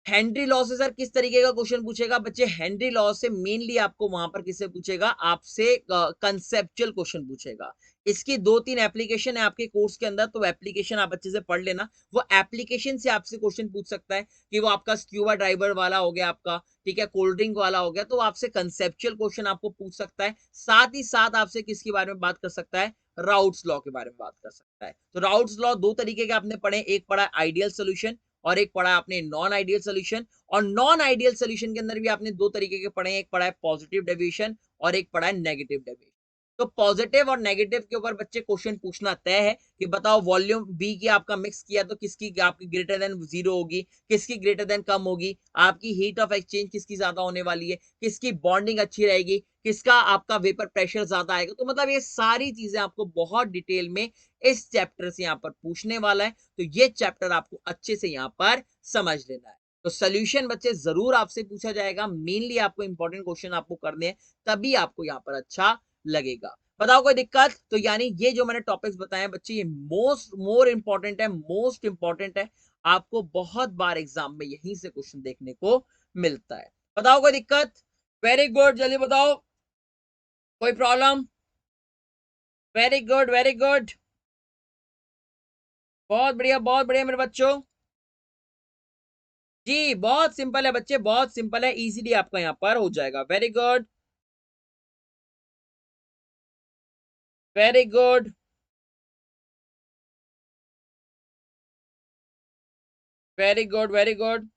हेनरी लॉ से सर किस तरीके का क्वेश्चन पूछेगा बच्चे? हेनरी लॉ से मेनली आपको वहां पर किससे पूछेगा? आपसे कंसेप्चुअल क्वेश्चन पूछेगा। इसकी 2-3 एप्लीकेशन है आपके कोर्स के अंदर, तो एप्लीकेशन आप अच्छे से पढ़ लेना। वो एप्लीकेशन से आपसे क्वेश्चन पूछ सकता है कि वो आपका स्क्यूबा ड्राइवर वाला हो गया आपका, ठीक है, कोल्ड ड्रिंक वाला हो गया, तो आपसे कंसेप्चुअल क्वेश्चन आपको पूछ सकता है। साथ ही साथ आपसे किसके बारे में बात कर सकता है? राउट्स लॉ के बारे में बात कर सकता है। तो राउट्स लॉ 2 तरीके के आपने पढ़े, एक पढ़ा आइडियल सॉल्यूशन और एक पढ़ा आपने नॉन आइडियल सॉल्यूशन। और नॉन आइडियल सॉल्यूशन के अंदर भी आपने 2 तरीके के पढ़े हैं, एक पढ़ा है पॉजिटिव डेविएशन और एक पढ़ा है नेगेटिव डेविएशन। तो पॉजिटिव और नेगेटिव के ऊपर बच्चे क्वेश्चन पूछना तय है कि बताओ वॉल्यूम बी की आपका मिक्स किया तो किसकी आपकी ग्रेटर देन 0 होगी, किसकी ग्रेटर देन कम होगी, आपकी हीट ऑफ एक्सचेंज किसकी ज्यादा होने वाली है, किसकी बॉन्डिंग अच्छी रहेगी, किसका आपका वेपर प्रेशर ज्यादा आएगा। तो मतलब ये सारी चीजें आपको बहुत डिटेल में इस चैप्टर से यहाँ पर पूछने वाला है। तो ये चैप्टर आपको अच्छे से यहाँ पर समझ लेना है। तो सोल्यूशन बच्चे जरूर आपसे पूछा जाएगा, मेनली आपको इंपॉर्टेंट क्वेश्चन आपको करने हैं, तभी आपको यहाँ पर अच्छा लगेगा। बताओ कोई दिक्कत? तो यानी ये जो मैंने टॉपिक्स बताए हैं बच्चे, ये मोर इंपॉर्टेंट है, मोस्ट इंपॉर्टेंट है। आपको बहुत बार एग्जाम में यहीं से क्वेश्चन देखने को मिलता है। बताओ कोई दिक्कत? वेरी गुड, जल्दी बताओ, कोई problem? Very good, very good, बहुत बढ़िया मेरे बच्चों। जी बहुत सिंपल है बच्चे, बहुत सिंपल है, इजीली आपका यहाँ पर हो जाएगा। Very good, very good, very good, very good,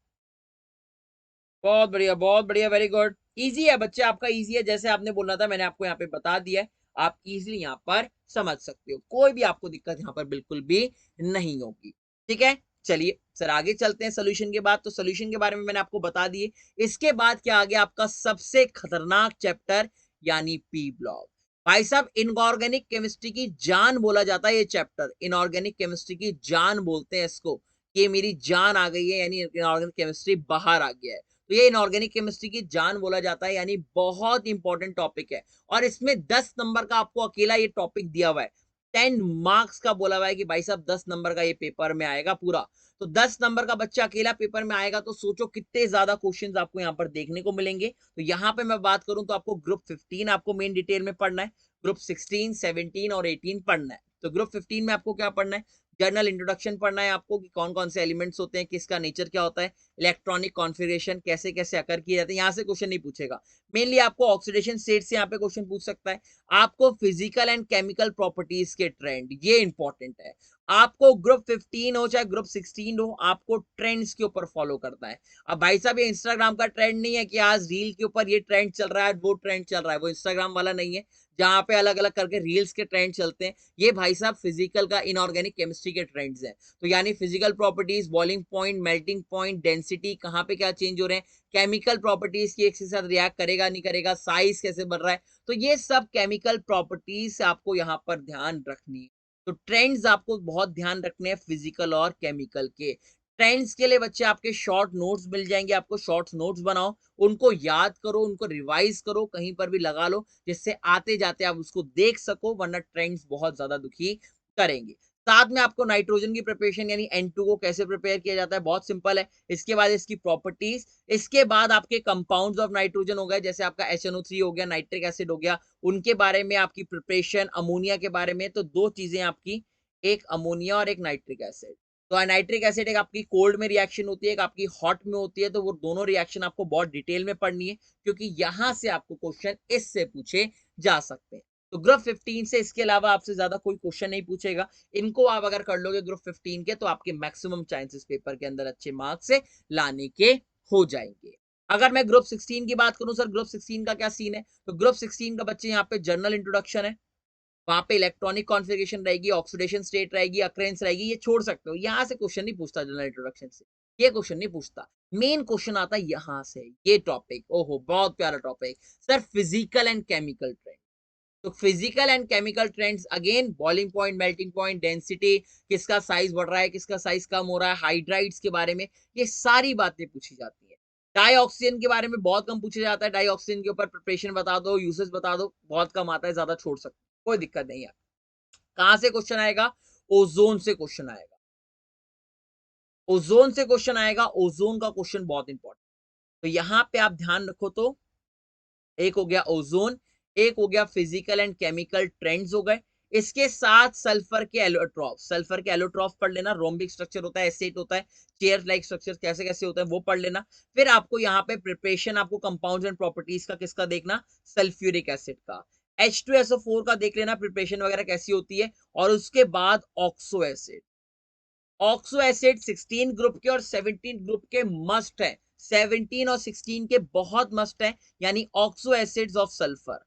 बहुत बढ़िया, वेरी गुड। इजी है बच्चे, आपका इजी है, जैसे आपने बोलना था मैंने आपको यहाँ पे बता दिया है। आप इजीली यहाँ पर समझ सकते हो, कोई भी आपको दिक्कत यहाँ पर बिल्कुल भी नहीं होगी। ठीक है, चलिए सर आगे चलते हैं सोल्यूशन के बाद। तो सोल्यूशन के बारे में मैंने आपको बता दिए। इसके बाद क्या आ गया आपका सबसे खतरनाक चैप्टर, यानी पी ब्लॉक। भाई साहब इनऑर्गेनिक केमिस्ट्री की जान बोला जाता है ये चैप्टर, इनऑर्गेनिक केमिस्ट्री की जान बोलते हैं इसको। ये मेरी जान आ गई है, यानी इनऑर्गेनिक केमिस्ट्री बाहर आ गया है, तो ये इनऑर्गेनिक केमिस्ट्री की जान बोला जाता है, यानी बहुत इंपॉर्टेंट टॉपिक है। और इसमें 10 नंबर का आपको अकेला ये टॉपिक दिया हुआ है। 10 मार्क्स का बोला हुआ है कि भाई साहब 10 नंबर का ये पेपर में आएगा पूरा। तो 10 नंबर का बच्चा अकेला पेपर में आएगा, तो सोचो कितने ज्यादा क्वेश्चंस आपको यहाँ पर देखने को मिलेंगे। तो यहाँ पे मैं बात करूं तो आपको ग्रुप 15 आपको मेन डिटेल में पढ़ना है, ग्रुप 16, 17 और 18 पढ़ना है। तो ग्रुप 15 में आपको क्या पढ़ना है? जर्नल इंट्रोडक्शन पढ़ना है आपको कि कौन कौन से एलिमेंट्स होते हैं, किसका नेचर क्या होता है, इलेक्ट्रॉनिक कॉन्फ़िगरेशन कैसे कैसे अकर किए जाते हैं, यहाँ से क्वेश्चन नहीं पूछेगा। मेनली आपको ऑक्सीडेशन स्टेट से यहाँ पे क्वेश्चन पूछ सकता है। आपको फिजिकल एंड केमिकल प्रॉपर्टीज के ट्रेंड, ये इंपॉर्टेंट है। आपको ग्रुप 15 हो चाहे ग्रुप 16 हो, आपको ट्रेंड्स के ऊपर फॉलो करना है। अब भाई साहब ये इंस्टाग्राम का ट्रेंड नहीं है कि आज रील के ऊपर ये ट्रेंड चल रहा है, वो ट्रेंड चल रहा है, वो इंस्टाग्राम वाला नहीं है जहां पे अलग अलग करके रील्स के ट्रेंड चलते हैं। ये भाई साहब फिजिकल का इनऑर्गेनिक केमिस्ट्री के ट्रेंड्स हैं। तो यानी physical properties, boiling point, melting point, density, कहाँ पे क्या चेंज हो रहे हैं, केमिकल प्रॉपर्टीज की एक के साथ रिएक्ट करेगा नहीं करेगा, साइज कैसे बढ़ रहा है, तो ये सब केमिकल प्रॉपर्टीज आपको यहाँ पर ध्यान रखनी है। तो ट्रेंड्स आपको बहुत ध्यान रखने हैं फिजिकल और केमिकल के। ट्रेंड्स के लिए बच्चे आपके शॉर्ट नोट्स मिल जाएंगे, आपको शॉर्ट नोट्स बनाओ, उनको याद करो, उनको रिवाइज करो, कहीं पर भी लगा लो, जिससे आते जाते आप उसको देख सको, वरना ट्रेंड्स बहुत ज्यादा दुखी करेंगे। साथ में आपको नाइट्रोजन की प्रिपरेशन यानी N2 को कैसे प्रिपेयर किया जाता है, बहुत सिंपल है। इसके बाद इसकी प्रॉपर्टीज, इसके बाद आपके कंपाउंड्स ऑफ नाइट्रोजन हो गए, जैसे आपका HNO3 हो गया, नाइट्रिक एसिड हो गया, उनके बारे में आपकी प्रिपरेशन, अमोनिया के बारे में। तो दो चीजें आपकी, एक अमोनिया और एक नाइट्रिक एसिड। तो नाइट्रिक एसिड एक आपकी कोल्ड में रिएक्शन होती है, एक आपकी हॉट में होती है, तो वो दोनों रिएक्शन आपको बहुत डिटेल में पढ़नी है, क्योंकि यहां से आपको क्वेश्चन इससे पूछे जा सकते हैं। तो ग्रुप 15 से इसके अलावा आपसे ज्यादा कोई क्वेश्चन नहीं पूछेगा। इनको आप अगर कर लोगे ग्रुप 15 के, तो आपके मैक्सिमम चांसेस पेपर के अंदर अच्छे मार्क्स से लाने के हो जाएंगे। अगर मैं ग्रुप 16 की बात करूं, सर ग्रुप 16 का क्या सीन है, तो ग्रुप 16 का बच्चे यहाँ पे जर्नल इंट्रोडक्शन है, वहां पे इलेक्ट्रॉनिक कॉन्फ़िगरेशन रहेगी, ऑक्सीडेशन स्टेट रहेगी, अक्रेंस रहेगी, ये छोड़ सकते हो, यहां से क्वेश्चन नहीं पूछता जनरल इंट्रोडक्शन से, ये क्वेश्चन नहीं पूछता। मेन क्वेश्चन आता है यहां से, ये टॉपिक, ओहो बहुत प्यारा topic sir, physical and chemical trend. तो physical and chemical trends again, boiling point, melting point, density, किसका साइज बढ़ रहा है, किसका साइज कम हो रहा है, हाइड्राइड्स के बारे में, ये सारी बातें पूछी जाती है। डाई ऑक्सीजन के बारे में बहुत कम पूछा जाता है, डाई ऑक्सीजन के ऊपर प्रिपरेशन बता दो, यूसेज बता दो, बहुत कम आता है, ज्यादा छोड़ सकते, कोई दिक्कत नहीं है। कहां से क्वेश्चन आएगा? ओजोन से क्वेश्चन आएगा। ओजोन से क्वेश्चन आएगा, ओजोन का क्वेश्चन बहुत इंपॉर्टेंट। तो यहां पे आप ध्यान रखो, तो एक हो गया ओजोन, एक हो गया फिजिकल एंड केमिकल ट्रेंड्स हो गए। इसके साथ सल्फर के एलोट्रॉफ, सल्फर के एलोट्रॉफ पढ़ लेना, रोम्बिक स्ट्रक्चर होता है, एसेट होता है, चेयर लाइक स्ट्रक्चर कैसे कैसे होता है वो पढ़ लेना। फिर आपको यहाँ पे प्रिपरेशन, आपको कंपाउंड्स एंड प्रॉपर्टीज का किसका देखना, सल्फ्यूरिक एसिड का। H2SO4 का देख लेना प्रिपरेशन वगैरह कैसी होती है। और उसके बाद oxo acid, oxo acid 16 group के और 17 ग्रुप के मस्ट है, 17 और 16 के बहुत मस्ट है, यानी oxo acids of sulphur.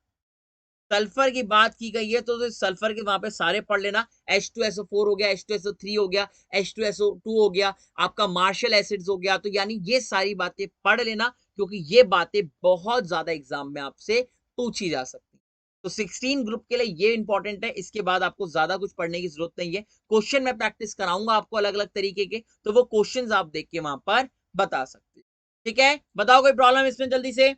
Sulphur की बात की गई है तो सल्फर के वहां पे सारे पढ़ लेना, H2SO4 हो गया, H2SO3 हो गया, H2SO2 हो गया, आपका मार्शल एसिड्स हो गया। तो यानी ये सारी बातें पढ़ लेना, क्योंकि ये बातें बहुत ज्यादा एग्जाम में आपसे पूछी जा सकती है। तो 16 ग्रुप के लिए ये इंपॉर्टेंट है, इसके बाद आपको ज्यादा कुछ पढ़ने की जरूरत नहीं है। क्वेश्चन मैं प्रैक्टिस कराऊंगा आपको अलग अलग तरीके के, तो वो क्वेश्चन आप देख के वहां पर बता सकते हैं। ठीक है, बताओ कोई प्रॉब्लम इसमें जल्दी से,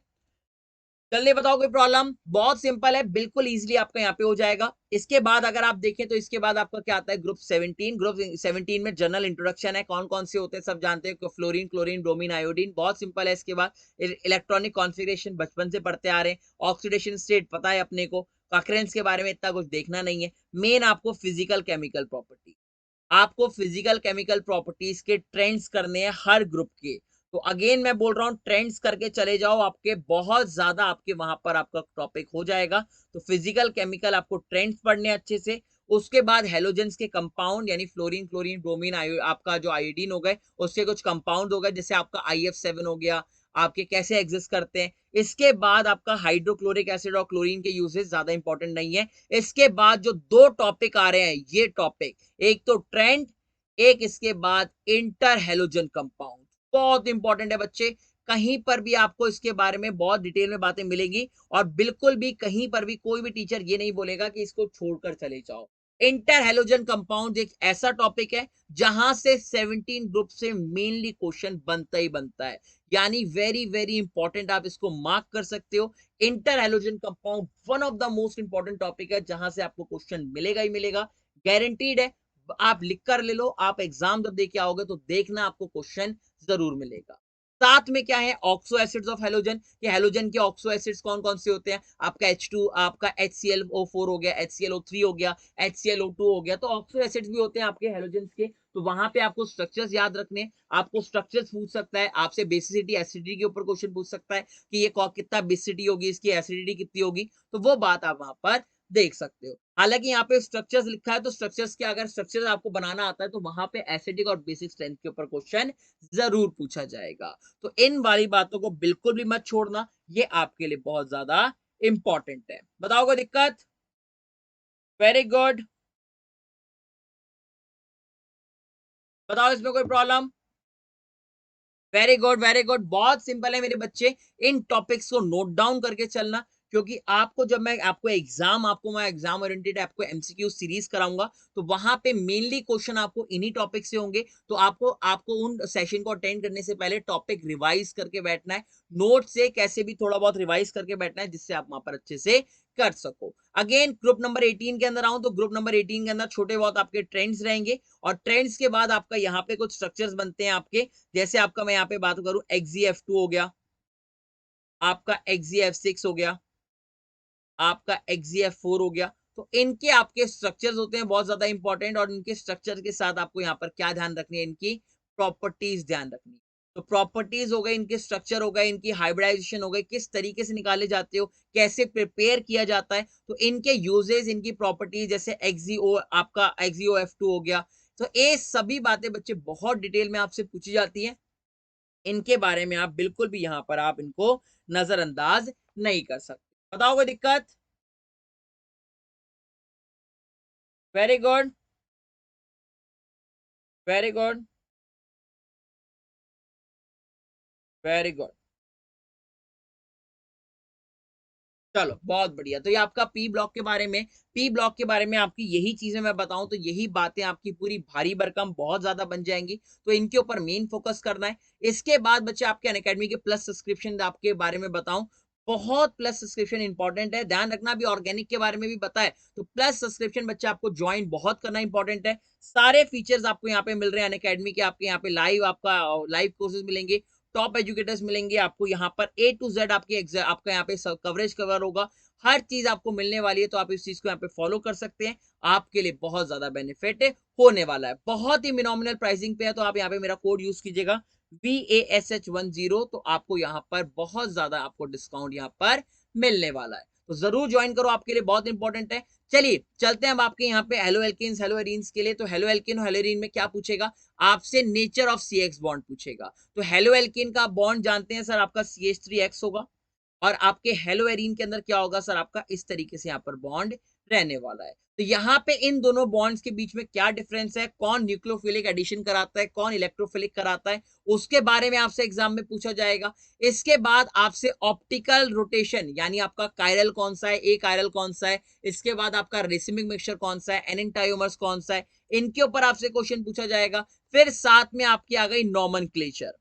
जल्दी बताओ कोई प्रॉब्लम। बहुत सिंपल है, बिल्कुल इजीली आपका यहाँ पे हो जाएगा। इसके बाद अगर आप देखें तो इसके बाद आपका क्या आता है, ग्रुप 17। ग्रुप 17 में जनरल इंट्रोडक्शन है, कौन कौन से होते हैं सब जानते हैं, फ्लोरीन, क्लोरीन, ब्रोमीन, आयोडीन, बहुत सिंपल है। इसके बाद इलेक्ट्रॉनिक कॉन्फ़िगरेशन बचपन से पढ़ते आ रहे हैं, ऑक्सीडेशन स्टेट पता है अपने को, अकरेंस के बारे में इतना कुछ देखना नहीं है। मेन आपको फिजिकल केमिकल प्रॉपर्टी, आपको फिजिकल केमिकल प्रॉपर्टीज के ट्रेंड्स करने हैं हर ग्रुप के। तो अगेन मैं बोल रहा हूं, ट्रेंड्स करके चले जाओ, आपके बहुत ज्यादा आपके वहां पर आपका टॉपिक हो जाएगा। तो फिजिकल केमिकल आपको ट्रेंड्स पढ़ने अच्छे से। उसके बाद हेलोजेंस के कंपाउंड, यानी फ्लोरीन, क्लोरीन, ब्रोमीन, आपका जो आयोडीन हो गए, उसके कुछ कंपाउंड हो गए, जैसे आपका IF7 हो गया, आपके कैसे एग्जिस्ट करते हैं। इसके बाद आपका हाइड्रोक्लोरिक एसिड और क्लोरीन के यूजेस ज्यादा इंपॉर्टेंट नहीं है। इसके बाद जो दो टॉपिक आ रहे हैं, ये टॉपिक, एक तो ट्रेंड, एक इसके बाद इंटर हेलोजन कंपाउंड, बहुत इंपॉर्टेंट है बच्चे। कहीं पर भी आपको इसके बारे में बहुत डिटेल में बातें मिलेंगी, और बिल्कुल भी कहीं पर भी कोई भी टीचर ये नहीं बोलेगा कि इसको छोड़कर चले जाओ। इंटर हेलोजन कंपाउंड एक ऐसा टॉपिक है जहां से 17 ग्रुप से मेनली क्वेश्चन बनता ही बनता है, यानी वेरी वेरी इंपॉर्टेंट, आप इसको मार्क कर सकते हो। Inter halogen compound one of the most important topic है, जहां से आपको क्वेश्चन मिलेगा ही मिलेगा, गारंटीड है। आप लिख कर ले लो, आप एग्जाम जब दे के आओगे तो देखना आपको क्वेश्चन जरूर मिलेगा। साथ में क्या है, ऑक्सो एसिड्स ऑफ हेलोजन, कि हेलोजन के ऑक्सो एसिड्स कौन कौन से होते हैं, आपका H2, आपका HClO4 हो गया, HClO3 हो गया, HClO2 हो गया। तो ऑक्सो एसिड्स भी होते हैं आपके हेलोजन के। तो वहां पे आपको स्ट्रक्चर्स याद रखने, आपको स्ट्रक्चर्स पूछ सकता है आपसे, बेसिसिटी एसिडिटी के ऊपर क्वेश्चन पूछ सकता है कि ये कितना बेसिसिटी होगी, इसकी एसिडिटी कितनी होगी, तो वो बात आप वहां पर देख सकते हो। हालांकि यहाँ पे स्ट्रक्चर्स लिखा है, तो स्ट्रक्चर्स के अगर स्ट्रक्चर्स आपको बनाना आता है तो वहां पे एसिडिक और बेसिक स्ट्रेंथ के ऊपर क्वेश्चन जरूर पूछा जाएगा। तो इन वाली बातों को बिल्कुल भी मत छोड़ना, ये आपके लिए बहुत ज्यादा इंपॉर्टेंट है। बताओ कोई दिक्कत? वेरी गुड, बताओ इसमें कोई problem? Very good, very good, बहुत सिंपल है मेरे बच्चे। इन टॉपिक्स को नोट डाउन करके चलना, क्योंकि आपको जब मैं आपको एग्जाम, आपको मैं एग्जाम ओरिएंटेड आपको MCQ सीरीज कराऊंगा, तो वहां पे मेनली क्वेश्चन आपको इन्हीं टॉपिक से होंगे। तो आपको आपको उन सेशन को अटेंड करने से पहले टॉपिक रिवाइज करके बैठना है, नोट से कैसे भी थोड़ा बहुत रिवाइज करके बैठना है, जिससे आप वहां पर अच्छे से कर सको। अगेन ग्रुप नंबर 18 के अंदर आऊं, तो ग्रुप नंबर 18 के अंदर छोटे बहुत आपके ट्रेंड्स रहेंगे, और ट्रेंड्स के बाद आपका यहाँ पे कुछ स्ट्रक्चर्स बनते हैं आपके, जैसे आपका मैं यहाँ पे बात करूं, XeF2 हो गया, आपका XeF6 हो गया, आपका XeF4 हो गया। तो इनके आपके स्ट्रक्चर्स होते हैं बहुत ज्यादा इंपॉर्टेंट, और इनके स्ट्रक्चर के साथ आपको यहाँ पर क्या ध्यान रखनी है, इनकी प्रॉपर्टीज ध्यान रखनी है। तो प्रॉपर्टीज हो गए, इनके स्ट्रक्चर हो गए, इनकी हाइब्रिडाइजेशन हो गई, किस तरीके से निकाले जाते हो, कैसे प्रिपेयर किया जाता है, तो इनके यूजेस, इनकी प्रॉपर्टीज, जैसे एक्सियो, आपका XeOF2 हो गया। तो ये सभी बातें बच्चे बहुत डिटेल में आपसे पूछी जाती है, इनके बारे में आप बिल्कुल भी यहां पर आप इनको नजरअंदाज नहीं कर सकते। बताओ कोई दिक्कत? Very good, very good, very good, चलो बहुत बढ़िया। तो ये आपका पी ब्लॉक के बारे में, पी ब्लॉक के बारे में आपकी यही चीजें मैं बताऊं तो यही बातें आपकी पूरी भारी भरकम बहुत ज्यादा बन जाएंगी, तो इनके ऊपर मेन फोकस करना है। इसके बाद बच्चे आपके अनअकैडमी के प्लस सब्सक्रिप्शन आपके बारे में बताऊं, बहुत प्लस सब्सक्रिप्शन इंपॉर्टेंट है, ध्यान रखना। अभी ऑर्गेनिक के बारे में भी पता है, तो प्लस सब्सक्रिप्शन बच्चे आपको ज्वाइन बहुत करना इंपॉर्टेंट है। सारे फीचर्स आपको यहाँ पे मिल रहे हैं अनअकैडमी के, आपके यहाँ पे लाइव आपका लाइव कोर्सेज मिलेंगे, टॉप एजुकेटर्स मिलेंगे आपको यहाँ पर, ए टू जेड आपके आपका यहाँ पे कवरेज कवर होगा, हर चीज आपको मिलने वाली है। तो आप इस चीज को यहाँ पे फॉलो कर सकते हैं, आपके लिए बहुत ज्यादा बेनिफिट होने वाला है। बहुत ही मिनोमिनल प्राइसिंग पे है, तो आप यहाँ पे मेरा कोड यूज कीजिएगा VASH10, तो आपको यहाँ पर बहुत ज्यादा आपको डिस्काउंट यहाँ पर मिलने वाला है। तो जरूर ज्वाइन करो, आपके लिए बहुत इंपॉर्टेंट है। चलिए चलते हैं अब आपके यहाँ पे हेलो एल्केन्स हेलो एरीन्स के लिए। तो हेलो एल्केन और हेलो एरीन में क्या पूछेगा आपसे, नेचर ऑफ CH बॉन्ड पूछेगा। तो हेलो एल्केन का बॉन्ड जानते हैं सर, आपका CH3X होगा, और आपके हेलो एरीन के अंदर क्या होगा सर, आपका इस तरीके से यहाँ पर बॉन्ड रहने वाला है। तो यहाँ पे इन दोनों बॉन्ड्स के बीच में क्या डिफरेंस है, कौन न्यूक्लियोफिलिक एडिशन कराता है, कौन इलेक्ट्रोफिलिक कराता है, उसके बारे में आपसे एग्जाम में पूछा जाएगा। इसके बाद आपसे ऑप्टिकल रोटेशन, यानी आपका कायरल कौन सा है, ए कायरल कौन सा है, इसके बाद आपका रेसिमिक मिक्सचर कौन सा है, एनेंटाइमर्स कौन सा है, इनके ऊपर आपसे क्वेश्चन पूछा जाएगा। फिर साथ में आपकी आ गई नॉमेनक्लेचर।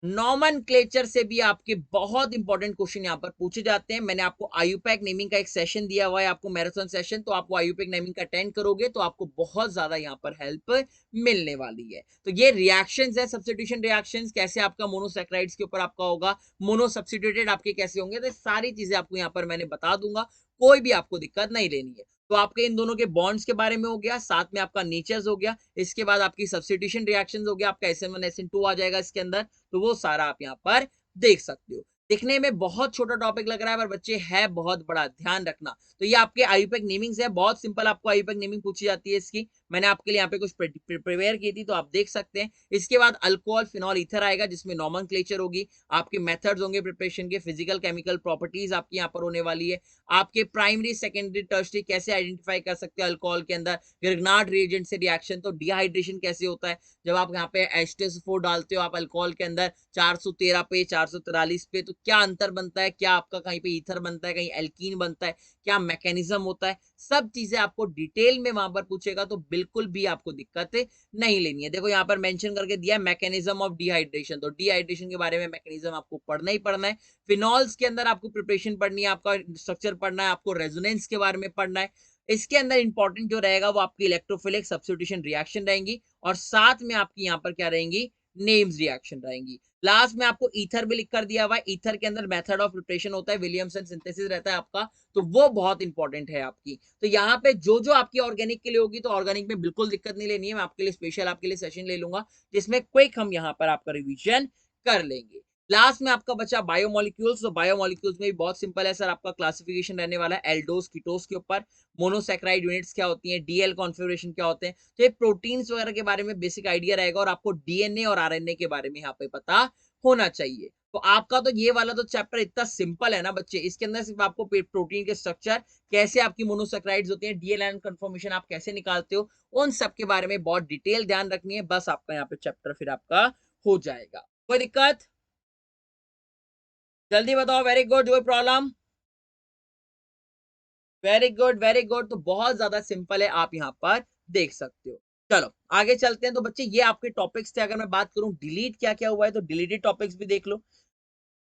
नॉमेनक्लेचर से भी आपके बहुत इंपॉर्टेंट क्वेश्चन यहाँ पर पूछे जाते हैं। मैंने आपको आयुपैक नेमिंग का एक सेशन दिया हुआ है, आपको मैराथन सेशन, तो आपको आयुपैक नेमिंग का अटेंड करोगे तो आपको बहुत ज्यादा यहाँ पर हेल्प मिलने वाली है। तो ये रिएक्शंस है, सब्स्टिट्यूशन रिएक्शंस, कैसे आपका मोनोसैकेराइड्स के ऊपर आपका होगा, मोनो सब्स्टिट्यूटेड आपके कैसे होंगे, तो सारी चीजें आपको यहाँ पर मैंने बता दूंगा, कोई भी आपको दिक्कत नहीं लेनी है। तो आपके इन दोनों के बॉन्ड्स के बारे में हो गया, साथ में आपका नेचर्स हो गया, इसके बाद आपकी सब्स्टिट्यूशन रिएक्शंस हो गया, आपका SN1 SN2 आ जाएगा इसके अंदर। तो वो सारा आप यहाँ पर देख सकते हो। दिखने में बहुत छोटा टॉपिक लग रहा है, पर बच्चे है बहुत बड़ा, ध्यान रखना। तो ये आपके आयुपैक नेमिंग्स है, बहुत सिंपल आपको आयुपैक नेमिंग पूछी जाती है इसकी। मैंने आपके लिए यहाँ पे कुछ प्रिपेयर की थी, तो आप देख सकते हैं। इसके बाद अल्कोहल फिनॉल ईथर आएगा, जिसमें नॉमेनक्लेचर होगी, आपके मेथड्स होंगे प्रिपरेशन के, फिजिकल केमिकल प्रॉपर्टीज आपकी यहाँ पर होने वाली है, आपके प्राइमरी सेकेंडरी टर्शरी कैसे आइडेंटिफाई कर सकते हैं अल्कोहल के अंदर, ग्रिग्नार्ड रिएजेंट से रिएक्शन, तो डिहाइड्रेशन कैसे होता है, जब आप यहाँ पे H2SO4 डालते हो आप अल्कोहल के अंदर 413 पे 443 पे, तो क्या अंतर बनता है, क्या आपका कहीं पे ईथर बनता है, कहीं एल्कीन बनता है, क्या मैकेनिज्म होता है, सब चीजें आपको डिटेल में वहां पर पूछेगा। तो बिल्कुल भी आपको दिक्कत नहीं लेनी है। देखो यहाँ पर मेंशन करके दिया है मैकेनिज्म ऑफ डिहाइड्रेशन, तो डिहाइड्रेशन के बारे में मैकेनिज्म आपको पढ़ना ही पढ़ना है। फिनॉल्स के अंदर आपको प्रिपरेशन पढ़नी है, आपका स्ट्रक्चर पढ़ना है, आपको रेजोनेंस के बारे में पढ़ना है। इसके अंदर इंपॉर्टेंट जो रहेगा वो आपकी इलेक्ट्रोफिलिक सब्स्टिट्यूशन रिएक्शन रहेंगी, और साथ में आपकी यहाँ पर क्या रहेंगी, नेम्स रिएक्शन रहेंगी। लास्ट में आपको ईथर भी लिख कर दिया हुआ है, ईथर के अंदर मेथड ऑफ प्रिपरेशन होता है, विलियमसन सिंथेसिस रहता है आपका, तो वो बहुत इंपॉर्टेंट है आपकी। तो यहाँ पे जो जो आपकी ऑर्गेनिक के लिए होगी, तो ऑर्गेनिक में बिल्कुल दिक्कत नहीं लेनी है, मैं आपके लिए स्पेशल आपके लिए सेशन ले लूंगा, जिसमें क्विक हम यहाँ पर आपका रिविजन कर लेंगे। लास्ट में आपका बचा बायोमोलिक्यूल्स, तो बायोमोलिक्यूल्स में भी बहुत सिंपल है सर, आपका क्लासिफिकेशन रहने वाला है एल्डोस कीटोस के ऊपर, मोनोसैकेराइड यूनिट्स क्या होती हैं, डीएल कॉन्फ़िगरेशन क्या होते हैं, तो ये प्रोटीन्स वगैरह के बारे में बेसिक आइडिया रहेगा, और आपको डीएनए और आरएनए के बारे में यहाँ पे पता होना चाहिए। तो आपका तो ये वाला तो चैप्टर इतना सिंपल है ना बच्चे, इसके अंदर सिर्फ आपको प्रोटीन के स्ट्रक्चर, कैसे आपकी मोनोसैकेराइड्स होती हैं, डीएनए कन्फर्मेशन आप कैसे निकालते हो, उन सब के बारे में बहुत डिटेल ध्यान रखनी है, बस आपका यहाँ पे चैप्टर फिर आपका हो जाएगा। कोई दिक्कत, जल्दी बताओ। वेरी गुड, कोई problem, very good very good. तो बहुत ज्यादा सिंपल है, आप यहाँ पर देख सकते हो। चलो आगे चलते हैं। तो बच्चे ये आपके टॉपिक्स थे, अगर मैं बात करूं डिलीट क्या क्या हुआ है, तो डिलीटेड टॉपिक्स भी देख लो।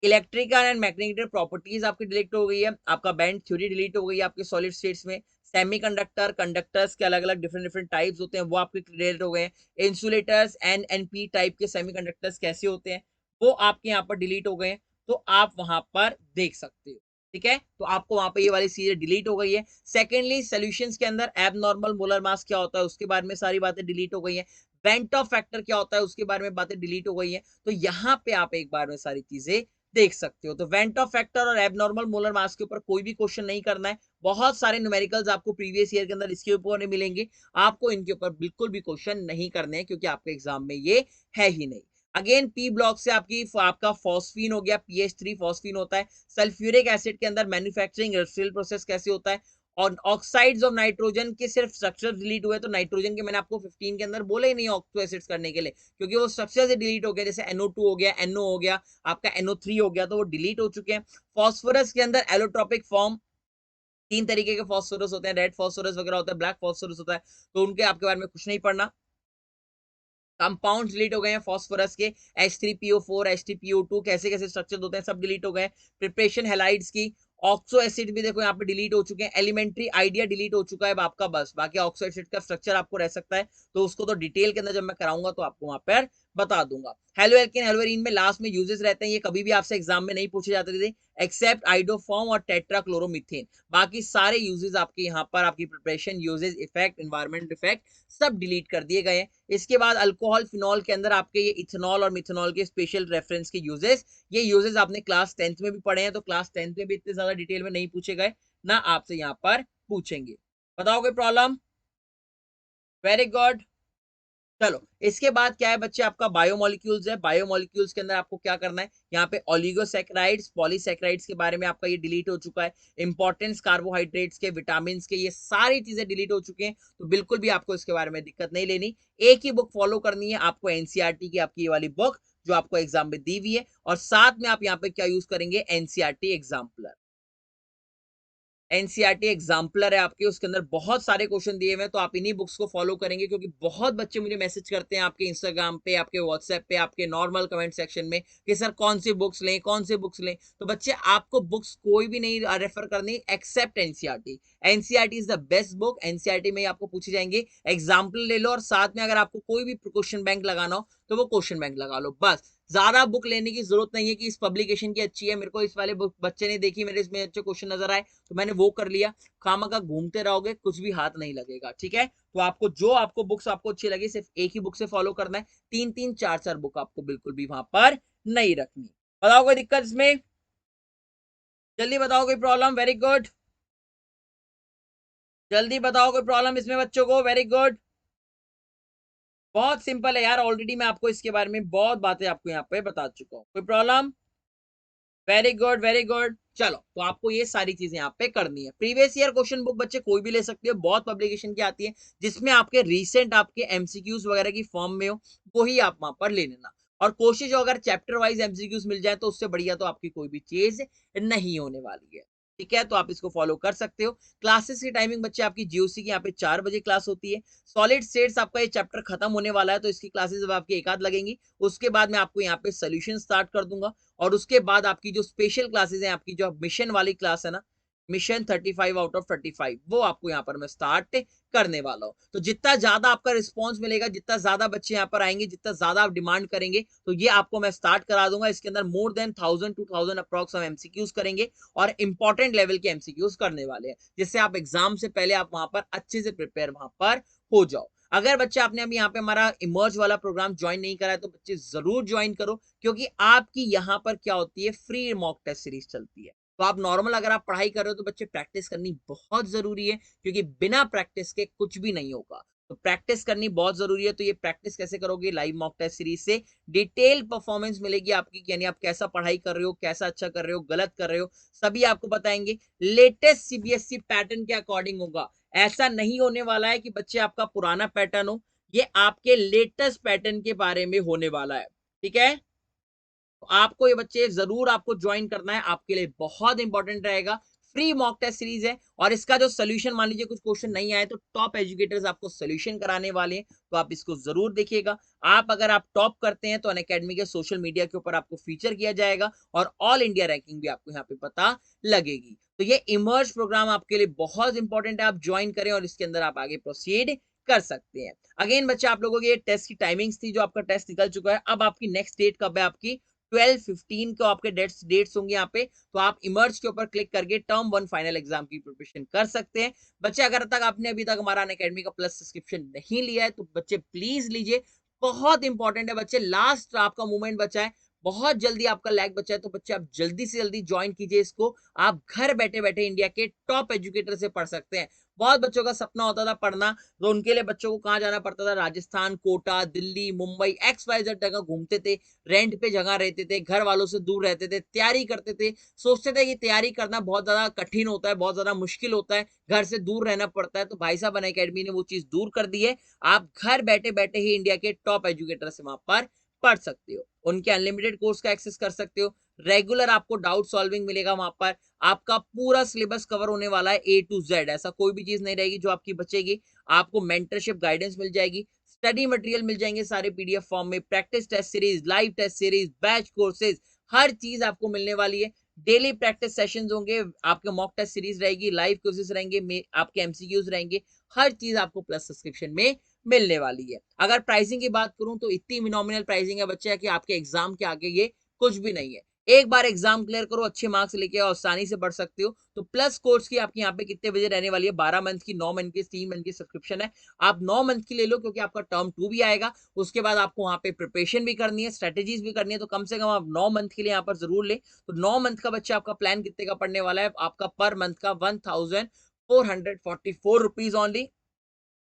इलेक्ट्रिकल एंड मैग्नेटिक प्रॉपर्टीज आपकी डिलीट हो गई है, आपका बैंड थ्योरी डिलीट हो गई है आपके सॉलिड स्टेट्स में, सेमीकंडक्टर कंडक्टर्स के अलग अलग डिफरेंट डिफरेंट टाइप्स होते हैं वो आपके डिलीट हो गए हैं, इंसुलेटर्स एन टाइप के सेमीकंडक्टर्स कैसे होते हैं वो आपके यहाँ पर डिलीट हो गए हैं, तो आप वहां पर देख सकते हो। ठीक है, तो आपको वहां पर ये वाली चीजें डिलीट हो गई है। सेकेंडली सोल्यूशंस के अंदर एबनॉर्मल मोलर मास क्या होता है उसके बारे में सारी बातें डिलीट हो गई है, बेंट ऑफ फैक्टर क्या होता है उसके बारे में बातें डिलीट हो गई है। तो यहाँ पे आप एक बार में सारी चीजें देख सकते हो। तो वेंट ऑफ फैक्टर और एबनॉर्मल मोलर मास के ऊपर कोई भी क्वेश्चन नहीं करना है, बहुत सारे न्यूमेरिकल्स आपको प्रीवियस ईयर के अंदर इसके ऊपर मिलेंगे, आपको इनके ऊपर बिल्कुल भी क्वेश्चन नहीं करने हैं, क्योंकि आपके एग्जाम में ये है ही नहीं। अगेन पी ब्लॉक से आपका फॉस्फीन हो गया, PH3 फॉस्फीन होता है। सल्फ्यूरिक एसिड के अंदर मैन्युफैक्चरिंग इंडस्ट्रियल प्रोसेस कैसे होता है, और ऑक्साइड्स ऑफ नाइट्रोजन के सिर्फ स्ट्रक्चर डिलीट हुए, तो नाइट्रोजन के मैंने आपको 15 के अंदर बोला ही नहीं ऑक्सो एसिड्स करने के लिए, क्योंकि वो स्ट्रक्चर से डिलीट हो गया, जैसे NO2 हो गया, NO हो गया, आपका NO3 हो गया, तो वो डिलीट हो चुके हैं। फॉस्फोरस के अंदर एलोट्रोपिक फॉर्म, 3 तरीके के फॉस्फोरस होते हैं, रेड फॉस्फोरस वगैरह होता है, ब्लैक फॉस्फोरस होता है, तो उनके आपके बारे में कुछ नहीं पढ़ना। कंपाउंड्स डिलीट हो गए हैं फॉस्फोरस के, H3PO4, H3PO2 कैसे कैसे स्ट्रक्चर होते हैं सब डिलीट हो गए। प्रिपरेशन हैलाइड्स की, ऑक्सो एसिड भी देखो यहाँ पे डिलीट हो चुके हैं, एलिमेंट्री आइडिया डिलीट हो चुका है अब आपका, बस बाकी ऑक्सो एसिड का स्ट्रक्चर आपको रह सकता है, तो उसको तो डिटेल के अंदर जब मैं कराऊंगा तो आपको वहां पर बता दूंगा। हेलो एल्केन हेलोरीन में लास्ट में यूजेस रहते हैं, ये कभी भी आपसे एग्जाम में नहीं पूछे जाते थे एक्सेप्ट आइडोफॉर्म और टेट्राक्लोरोमीथेन, बाकी सारे यूजेस आपके यहाँ पर आपकी preparation uses effect environment effect सब डिलीट कर दिए गए हैं। इसके बाद अल्कोहल फिनॉल के अंदर आपके ये इथेनॉल और मिथेनॉल के स्पेशल रेफरेंस के यूजेस, ये यूजेस आपने क्लास 10th में भी पढ़े हैं, तो क्लास 10th में भी इतने ज्यादा डिटेल में नहीं पूछे गए, ना आपसे यहाँ पर पूछेंगे। बताओ कोई प्रॉब्लम? Very good. चलो इसके बाद क्या है बच्चे, आपका बायोमोलिक्यूल्स है। बायोमोलिक्यूल्स के अंदर आपको क्या करना है, यहाँ पे ओलिगोसैकेराइड्स पॉलीसैकेराइड्स के बारे में आपका ये डिलीट हो चुका है, इंपॉर्टेंस कार्बोहाइड्रेट्स के, विटामिन के, ये सारी चीजें डिलीट हो चुके हैं, तो बिल्कुल भी आपको इसके बारे में दिक्कत नहीं लेनी। एक ही बुक फॉलो करनी है आपको, एनसीईआरटी की आपकी ये वाली बुक जो आपको एग्जाम में दी हुई है, और साथ में आप यहाँ पे क्या यूज करेंगे, एनसीईआरटी एग्जाम्पलर। एनसीईआरटी एग्जाम्पलर है आपके, उसके अंदर बहुत सारे क्वेश्चन दिए हुए हैं, तो आप इन्हीं बुक्स को फॉलो करेंगे, क्योंकि बहुत बच्चे मुझे मैसेज करते हैं आपके इंस्टाग्राम पे, आपके व्हाट्सएप पे, आपके नॉर्मल कमेंट सेक्शन में कि सर कौन सी बुक्स लें, कौन सी बुक्स लें। तो बच्चे आपको बुक्स कोई भी नहीं रेफर करनी except NCERT. NCERT is the best book. NCERT में आपको पूछे जाएंगे एग्जाम्पल ले लो, और साथ में अगर आपको कोई भी क्वेश्चन बैंक लगाना हो तो वो क्वेश्चन बैंक लगा लो, बस। ज्यादा बुक लेने की जरूरत नहीं है कि इस पब्लिकेशन की अच्छी है, मेरे को इस वाले बुक बच्चे ने देखी, मेरे इसमें अच्छे क्वेश्चन नजर आए तो मैंने वो कर लिया। खामखा घूमते रहोगे, कुछ भी हाथ नहीं लगेगा, ठीक है। तो आपको जो आपको बुक्स आपको अच्छी लगी, सिर्फ एक ही बुक से फॉलो करना है, तीन तीन चार चार बुक आपको बिल्कुल भी वहां पर नहीं रखनी। बताओ कोई दिक्कत इसमें? जल्दी बताओ कोई प्रॉब्लम? Very good. जल्दी बताओ कोई प्रॉब्लम इसमें बच्चों को? Very good. बहुत सिंपल है यार, ऑलरेडी मैं आपको इसके बारे में बहुत बातें आपको यहाँ पे बता चुका हूँ। कोई problem? Very good very good. चलो तो आपको ये सारी चीजें यहाँ पे करनी है। प्रीवियस ईयर क्वेश्चन बुक बच्चे कोई भी ले सकते हो, बहुत पब्लिकेशन की आती है, जिसमें आपके रीसेंट आपके एमसीक्यूज वगैरह की फॉर्म में हो, वही आप वहां पर ले लेना। और कोशिश हो अगर चैप्टर वाइज एमसीक्यूज मिल जाए तो उससे बढ़िया तो आपकी कोई भी चीज नहीं होने वाली है, ठीक है। तो आप इसको फॉलो कर सकते हो। क्लासेस की टाइमिंग बच्चे आपकी जीओसी की यहाँ पे 4 बजे क्लास होती है। सॉलिड स्टेट्स आपका ये चैप्टर खत्म होने वाला है, तो इसकी क्लासेस अब आपकी एक आध लगेंगी, उसके बाद मैं आपको यहाँ पे सोल्यूशन स्टार्ट कर दूंगा। और उसके बाद आपकी जो स्पेशल क्लासेस हैं, आपकी जो मिशन वाली क्लास है ना, मिशन 35 आउट ऑफ 35, वो आपको यहाँ पर मैं स्टार्ट करने वाला हूँ। तो जितना ज्यादा आपका रिस्पॉन्स मिलेगा, जितना ज्यादा बच्चे यहाँ पर आएंगे, जितना ज्यादा आप डिमांड करेंगे, तो ये आपको मैं स्टार्ट करा दूंगा। इसके अंदर मोर देन 1000 अप्रॉक्स हम एमसीक्यूज करेंगे, और इंपॉर्टेंट लेवल के एमसीक्यूज करने वाले हैं, जिससे आप एग्जाम से पहले आप वहां पर अच्छे से प्रिपेयर वहां पर हो जाओ। अगर बच्चे आपने अभी यहाँ पे हमारा इमर्ज वाला प्रोग्राम ज्वाइन नहीं करा है, तो बच्चे जरूर ज्वाइन करो, क्योंकि आपकी यहाँ पर क्या होती है, फ्री मॉक टेस्ट सीरीज चलती है। तो आप नॉर्मल अगर आप पढ़ाई कर रहे हो तो बच्चे प्रैक्टिस करनी बहुत जरूरी है, क्योंकि बिना प्रैक्टिस के कुछ भी नहीं होगा। तो प्रैक्टिस करनी बहुत जरूरी है। तो ये प्रैक्टिस कैसे करोगे, लाइव मॉक टेस्ट सीरीज से डिटेल परफॉर्मेंस मिलेगी आपकी, यानी आप कैसा पढ़ाई कर रहे हो, कैसा अच्छा कर रहे हो, गलत कर रहे हो, सभी आपको बताएंगे। लेटेस्ट सीबीएसई पैटर्न के अकॉर्डिंग होगा, ऐसा नहीं होने वाला है कि बच्चे आपका पुराना पैटर्न हो, ये आपके लेटेस्ट पैटर्न के बारे में होने वाला है, ठीक है। तो आपको ये बच्चे जरूर आपको ज्वाइन करना है, आपके लिए बहुत इंपॉर्टेंट रहेगा। फ्री मॉक टेस्ट सीरीज है, और इसका जो सोल्यूशन, मान लीजिए कुछ क्वेश्चन नहीं आए तो टॉप एजुकेटर्स आपको सोल्यूशन कराने वाले हैं, तो आप इसको जरूर देखिएगा। आप अगर आप टॉप करते हैं तो अनअकैडमी के सोशल मीडिया के ऊपर आपको फीचर किया जाएगा, और ऑल इंडिया रैंकिंग भी आपको यहाँ पे पता लगेगी। तो ये इमर्ज प्रोग्राम आपके लिए बहुत इंपॉर्टेंट है, आप ज्वाइन करें और इसके अंदर आप आगे प्रोसीड कर सकते हैं। अगेन बच्चे, आप लोगों की टेस्ट की टाइमिंग्स थी, जो आपका टेस्ट निकल चुका है। अब आपकी नेक्स्ट डेट कब है, आपकी 12-15 को आपके डेट्स होंगे यहाँ पे। तो आप इमर्ज के ऊपर क्लिक करके टर्म 1 फाइनल एग्जाम की प्रिपरेशन कर सकते हैं। बच्चे अगर तक आपने अभी तक हमारा अनअकैडमी का प्लस सब्सक्रिप्शन नहीं लिया है, तो बच्चे प्लीज लीजिए, बहुत इंपॉर्टेंट है बच्चे, लास्ट आपका मूवमेंट बचा है, बहुत जल्दी आपका लैग बचा है, तो बच्चे आप जल्दी से जल्दी ज्वाइन कीजिए इसको। आप घर बैठे बैठे इंडिया के टॉप एजुकेटर से पढ़ सकते हैं। बहुत बच्चों का सपना होता था पढ़ना, तो उनके लिए बच्चों को कहाँ जाना पड़ता था, राजस्थान, कोटा, दिल्ली, मुंबई, XYZ जगह घूमते थे, रेंट पे जगह रहते थे, घर वालों से दूर रहते थे, तैयारी करते थे, सोचते थे कि तैयारी करना बहुत ज्यादा कठिन होता है, बहुत ज्यादा मुश्किल होता है, घर से दूर रहना पड़ता है। तो भाई साहब अनअकैडमी ने वो चीज दूर कर दी है। आप घर बैठे बैठे ही इंडिया के टॉप एजुकेटर से वहां पर पढ़ सकते हो, उनके अनलिमिटेड कोर्स का एक्सेस कर सकते हो, रेगुलर आपको डाउट सॉल्विंग मिलेगा वहां पर, आपका पूरा सिलेबस कवर होने वाला है A to Z, ऐसा कोई भी चीज नहीं रहेगी जो आपकी बचेगी। आपको मेंटरशिप गाइडेंस मिल जाएगी, स्टडी मटेरियल मिल जाएंगे सारे पीडीएफ फॉर्म में, practice test series, live test series, batch courses, हर चीज आपको मिलने वाली है। डेली प्रैक्टिस सेशंस होंगे, आपके मॉक टेस्ट सीरीज रहेगी, लाइव कोर्सेज रहेंगे, आपके एमसीक्यूज रहेंगे, हर चीज आपको प्लस सब्सक्रिप्शन में मिलने वाली है। अगर प्राइसिंग की बात करूं तो इतनी नॉमिनल प्राइसिंग है बच्चे कि आपके एग्जाम के आगे ये कुछ भी नहीं है। एक बार एग्जाम क्लियर करो, अच्छे मार्क्स लेके आओ, आसानी से बढ़ सकते हो। तो प्लस कोर्स की आपकी यहाँ पे कितने बजे रहने वाली है, 12 मंथ की, 9 मंथ की, 3 मंथ की सब्सक्रिप्शन है। आप 9 मंथ की ले लो क्योंकि आपका टर्म 2 भी आएगा। उसके बाद आपको वहां पे प्रिपरेशन भी करनी है, स्ट्रेटेजीज भी करनी है, तो कम से कम आप 9 मंथ के लिए यहाँ पर जरूर ले। तो 9 मंथ का बच्चा आपका प्लान कितने का पड़ने वाला है, आपका पर मंथ का 1444 रुपीज ओनली,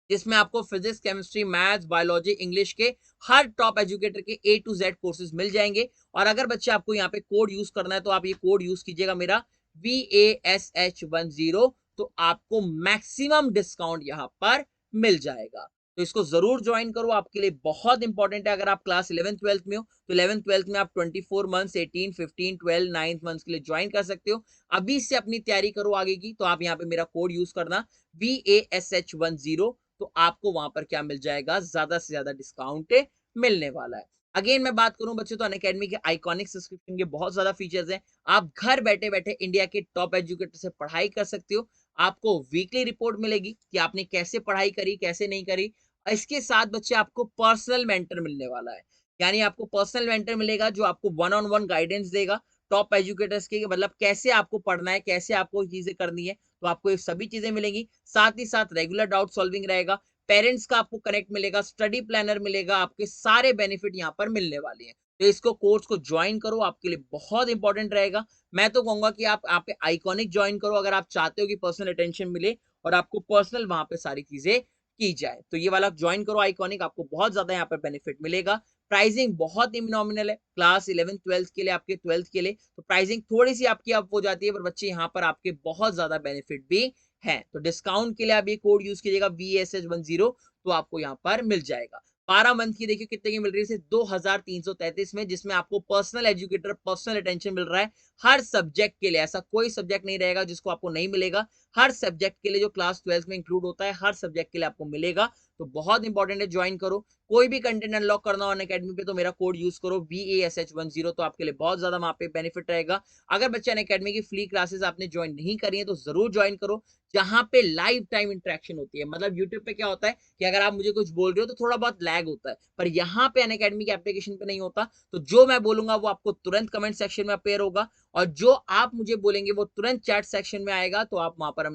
जिसमें आपको physics, chemistry, maths, biology, English के हर टॉप एजुकेटर के A to Z कोर्सेज मिल जाएंगे। और अगर बच्चे आपको यहाँ पे कोड यूज करना है तो आप ये कोड यूज कीजिएगा मेरा VASH10, तो आपको मैक्सिमम डिस्काउंट यहाँ पर मिल जाएगा। तो इसको जरूर ज्वाइन करो, आपके लिए बहुत इंपॉर्टेंट है। अगर आप क्लास 11th 12th में हो तो 11th 12th में आप 24 मंथ्स, 18, 15, 12, 9th मंथ्स के लिए ज्वाइन कर सकते हो। अभी से अपनी तैयारी करो आगे की, तो आप यहाँ पे मेरा कोड यूज करना VASH10, तो आपको वहां पर क्या मिल जाएगा, ज्यादा से ज्यादा डिस्काउंट मिलने वाला है। अगेन मैं बात करूं बच्चों तो अनअकैडमी के आइकॉनिक सब्सक्रिप्शन के बहुत ज्यादा फीचर्स हैं। आप घर बैठे बैठे इंडिया के टॉप एजुकेटर से पढ़ाई कर सकते हो। आपको वीकली रिपोर्ट मिलेगी कि आपने कैसे पढ़ाई करी, कैसे नहीं करी। इसके साथ बच्चे आपको पर्सनल मेंटर मिलने वाला है, यानी आपको पर्सनल मेंटर मिलेगा जो आपको वन ऑन वन गाइडेंस देगा टॉप एजुकेटर्स के, मतलब कैसे आपको पढ़ना है, कैसे आपको चीजें करनी है। तो आपको ये सभी चीजें मिलेंगी। साथ ही साथ रेगुलर डाउट सॉल्विंग रहेगा, पेरेंट्स का आपको कनेक्ट मिलेगा, स्टडी प्लानर मिलेगा, आपके सारे बेनिफिट यहाँ पर मिलने वाले हैं। तो इसको कोर्स को ज्वाइन करो, आपके लिए बहुत इंपॉर्टेंट रहेगा। मैं तो कहूंगा कि आप पे आइकॉनिक ज्वाइन करो अगर आप चाहते हो कि पर्सनल अटेंशन मिले और आपको पर्सनल वहां पे सारी चीजें की जाए। तो ये वाला ज्वाइन करो आइकॉनिक, आपको बहुत ज्यादा यहाँ पर बेनिफिट मिलेगा। प्राइसिंग बहुत ही नॉमिनल है, क्लास 11th 12th के लिए, आपके 12th के लिए तो प्राइसिंग थोड़ी सी आपकी अप हो जाती है, पर बच्चे यहाँ पर आपके बहुत ज्यादा बेनिफिट भी है। तो डिस्काउंट के लिए आप ये कोड यूज कीजिएगा VSH10, तो आपको यहाँ पर मिल जाएगा। 12 मंथ की देखिए कितने की मिल रही है, 2333 में, जिसमें आपको पर्सनल एजुकेटर, पर्सनल अटेंशन मिल रहा है हर सब्जेक्ट के लिए। ऐसा कोई सब्जेक्ट नहीं रहेगा जिसको आपको नहीं मिलेगा। हर सब्जेक्ट के लिए जो क्लास 12th में इंक्लूड होता है, हर सब्जेक्ट के लिए आपको मिलेगा। तो बहुत इंपॉर्टेंट है, ज्वाइन करो। कोई भी कंटेंट अनलॉक करना हो अनअकैडमी पे तो मेरा कोड यूज करो VASH10, तो आपके लिए बहुत ज्यादा वहां पे बेनिफिट रहेगा। अगर बच्चे अनअकैडमी की फ्री क्लासेस आपने ज्वाइन नहीं करी है तो जरूर ज्वाइन करो, जहां पे लाइव टाइम इंटरेक्शन होती है। मतलब यूट्यूब पे क्या होता है कि अगर आप मुझे कुछ बोल रहे हो तो थोड़ा बहुत लैग होता है, पर यहाँ पे अनअकैडमी के एप्लीकेशन पे नहीं होता। तो जो मैं बोलूंगा वो आपको तुरंत कमेंट सेक्शन में अपेयर होगा, और जो आप मुझे बोलेंगे वो तुरंत चैट सेक्शन में आएगा। तो आप वहां पर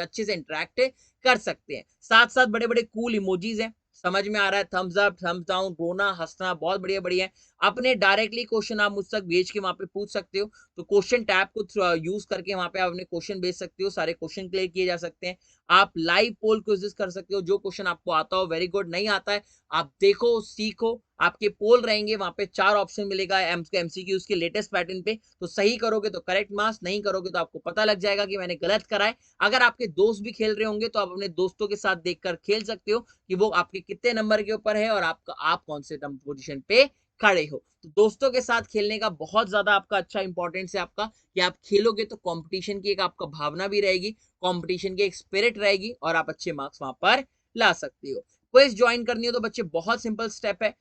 अच्छे से इंटरेक्ट कर सकते हैं। साथ साथ बड़े बड़े कूल इमोजीज हैं, समझ में आ रहा है, थम्स अप, थम्स डाउन, रोना, हंसना, बहुत बढ़िया बढ़िया है। अपने डायरेक्टली क्वेश्चन आप मुझ तक भेज के वहां पे पूछ सकते हो। तो क्वेश्चन टैब को यूज करके वहां पे आप अपने क्वेश्चन भेज सकते हो, सारे क्वेश्चन क्लियर किए जा सकते हैं। आप लाइव पोल क्विज़ेस कर सकते हो, जो क्वेश्चन आपको आता हो वेरी गुड, नहीं आता है आप देखो, सीखो। आपके पोल रहेंगे, वहां पे 4 ऑप्शन मिलेगा एमसीक्यूज के लेटेस्ट पैटर्न पे। तो सही करोगे तो करेक्ट मार्क्स, नहीं करोगे तो आपको पता लग जाएगा कि मैंने गलत करा है। अगर आपके दोस्त भी खेल रहे होंगे तो आप अपने दोस्तों के साथ देखकर खेल सकते हो कि वो आपके कितने नंबर के ऊपर है और आप कौन से पोजीशन पे खड़े हो। तो दोस्तों के साथ खेलने का बहुत ज्यादा आपका अच्छा इंपॉर्टेंस है आपका, कि आप खेलोगे तो कंपटीशन की एक आपका भावना भी रहेगी, कंपटीशन की एक स्पिरिट रहेगी, और आप अच्छे मार्क्स वहां पर ला सकते हो। क्विज ज्वाइन करनी हो तो बच्चे बहुत सिंपल स्टेप है,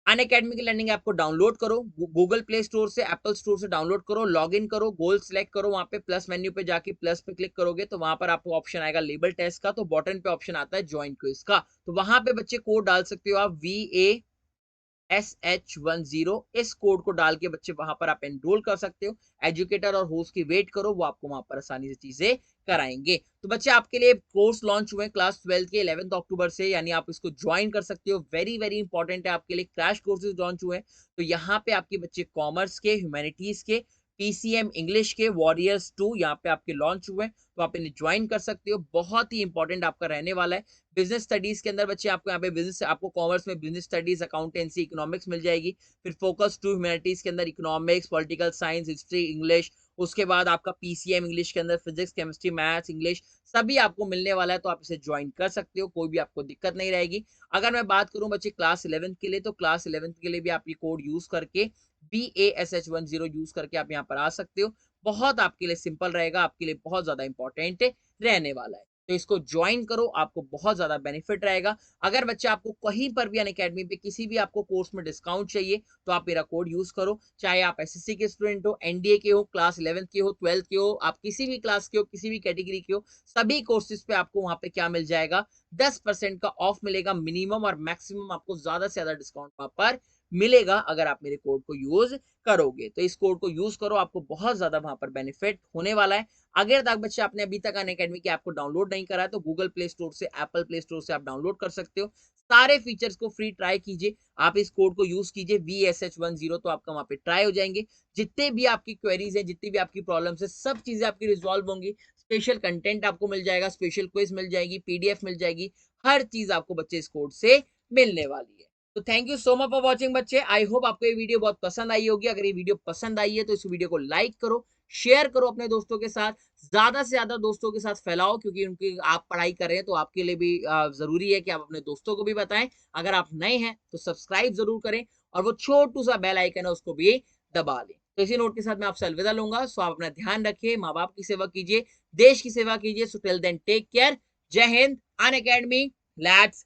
अनअकैडमी की लर्निंग ऐप को डाउनलोड करो, गूगल प्ले स्टोर से, एप्पल स्टोर से डाउनलोड करो, लॉग इन करो, गोल सिलेक्ट करो, वहां पे प्लस मेन्यू पे जाके प्लस पे क्लिक करोगे तो वहां पर आपको ऑप्शन आएगा लेबल टेस्ट का, तो बॉटम पे ऑप्शन आता है ज्वाइन क्विज का। तो वहां पे बच्चे कोड डाल सकते हो आप VASH10, इस कोड को डाल के बच्चे वहां पर आप एनरोल कर सकते हो। एजुकेटर और होस्ट की वेट करो, वो आपको वहां पर आसानी से चीजें कराएंगे। तो बच्चे आपके लिए कोर्स लॉन्च हुए क्लास 12th के 11 अक्टूबर से, यानी आप इसको ज्वाइन कर सकते हो। वेरी वेरी इंपॉर्टेंट है आपके लिए, क्रैश कोर्सेज लॉन्च हुए। तो यहाँ पे आपके बच्चे कॉमर्स के, ह्यूमैनिटीज के, PCM इंग्लिश के, वॉरियर्स 2 यहाँ पे आपके लॉन्च हुए, तो आप इन्हें ज्वाइन कर सकते हो। बहुत ही इंपॉर्टेंट आपका रहने वाला है। बिजनेस स्टडीज के अंदर बच्चे आपको यहाँ पे बिजनेस, आपको कॉमर्स में बिजनेस स्टडीज, अकाउंटेंसी, इकोनॉमिक्स मिल जाएगी। फिर फोकस टू ह्यूमैनिटीज के अंदर economics, political science, history, English. उसके बाद आपका PCM इंग्लिश के अंदर फिजिक्स, केमिस्ट्री, मैथ्स, इंग्लिश, सभी आपको मिलने वाला है। तो आप इसे ज्वाइन कर सकते हो, कोई भी आपको दिक्कत नहीं रहेगी। अगर मैं बात करूं बच्चे क्लास 11th के लिए, तो क्लास 11th के लिए भी आप ये कोड यूज करके VASH10 यूज करके आप यहाँ पर आ सकते हो। बहुत आपके लिए सिंपल रहेगा, आपके लिए बहुत ज्यादा इंपॉर्टेंट रहने वाला है। तो इसको ज्वाइन करो, आपको बहुत ज्यादा बेनिफिट रहेगा। अगर बच्चे आपको कहीं पर भी अनअकैडमी पे किसी भी आपको कोर्स में डिस्काउंट चाहिए तो आप मेरा कोड यूज करो। चाहे आप एसएससी के स्टूडेंट हो, एनडीए के हो, क्लास 11th के हो, 12th के हो, आप किसी भी क्लास के हो, किसी भी कैटेगरी के हो, सभी कोर्सेज पे आपको वहां पे क्या मिल जाएगा, 10% का ऑफ मिलेगा मिनिमम, और मैक्सिमम आपको ज्यादा से ज्यादा डिस्काउंट वहां पर मिलेगा अगर आप मेरे कोड को यूज करोगे। तो इस कोड को यूज करो, आपको बहुत ज्यादा वहां पर बेनिफिट होने वाला है। अगर तक बच्चे आपने अभी तक अनअकैडमी की ऐप को डाउनलोड नहीं करा है तो गूगल प्ले स्टोर से, एप्पल प्ले स्टोर से आप डाउनलोड कर सकते हो। सारे फीचर्स को फ्री ट्राई कीजिए, आप इस कोड को यूज कीजिए VSH10, तो आपका वहां पे ट्राई हो जाएंगे। जितने भी आपकी क्वेरीज है, जितनी भी आपकी प्रॉब्लम्स है, सब चीजें आपकी रिजॉल्व होंगी। स्पेशल कंटेंट आपको मिल जाएगा, स्पेशल क्विज मिल जाएगी, पीडीएफ मिल जाएगी, हर चीज आपको बच्चे इस कोड से मिलने वाली है। तो thank you so much for watching बच्चे। आई होप आपको ये वीडियो बहुत पसंद आई होगी। अगर ये वीडियो पसंद आई है तो इस वीडियो को लाइक करो, शेयर करो अपने दोस्तों के साथ, ज्यादा से ज्यादा दोस्तों के साथ फैलाओ, क्योंकि उनकी आप पढ़ाई कर रहे हैं तो आपके लिए भी जरूरी है कि आप अपने दोस्तों को भी बताएं। अगर आप नए हैं तो सब्सक्राइब जरूर करें, और वो छोटू सा बेल आइकन है उसको भी दबा दें। तो इसी नोट के साथ मैं आपसे अलविदा लूंगा। सो आप अपना ध्यान रखिए, माँ बाप की सेवा कीजिए, देश की सेवा कीजिए। So till then take care. जय हिंद। Unacademy, let's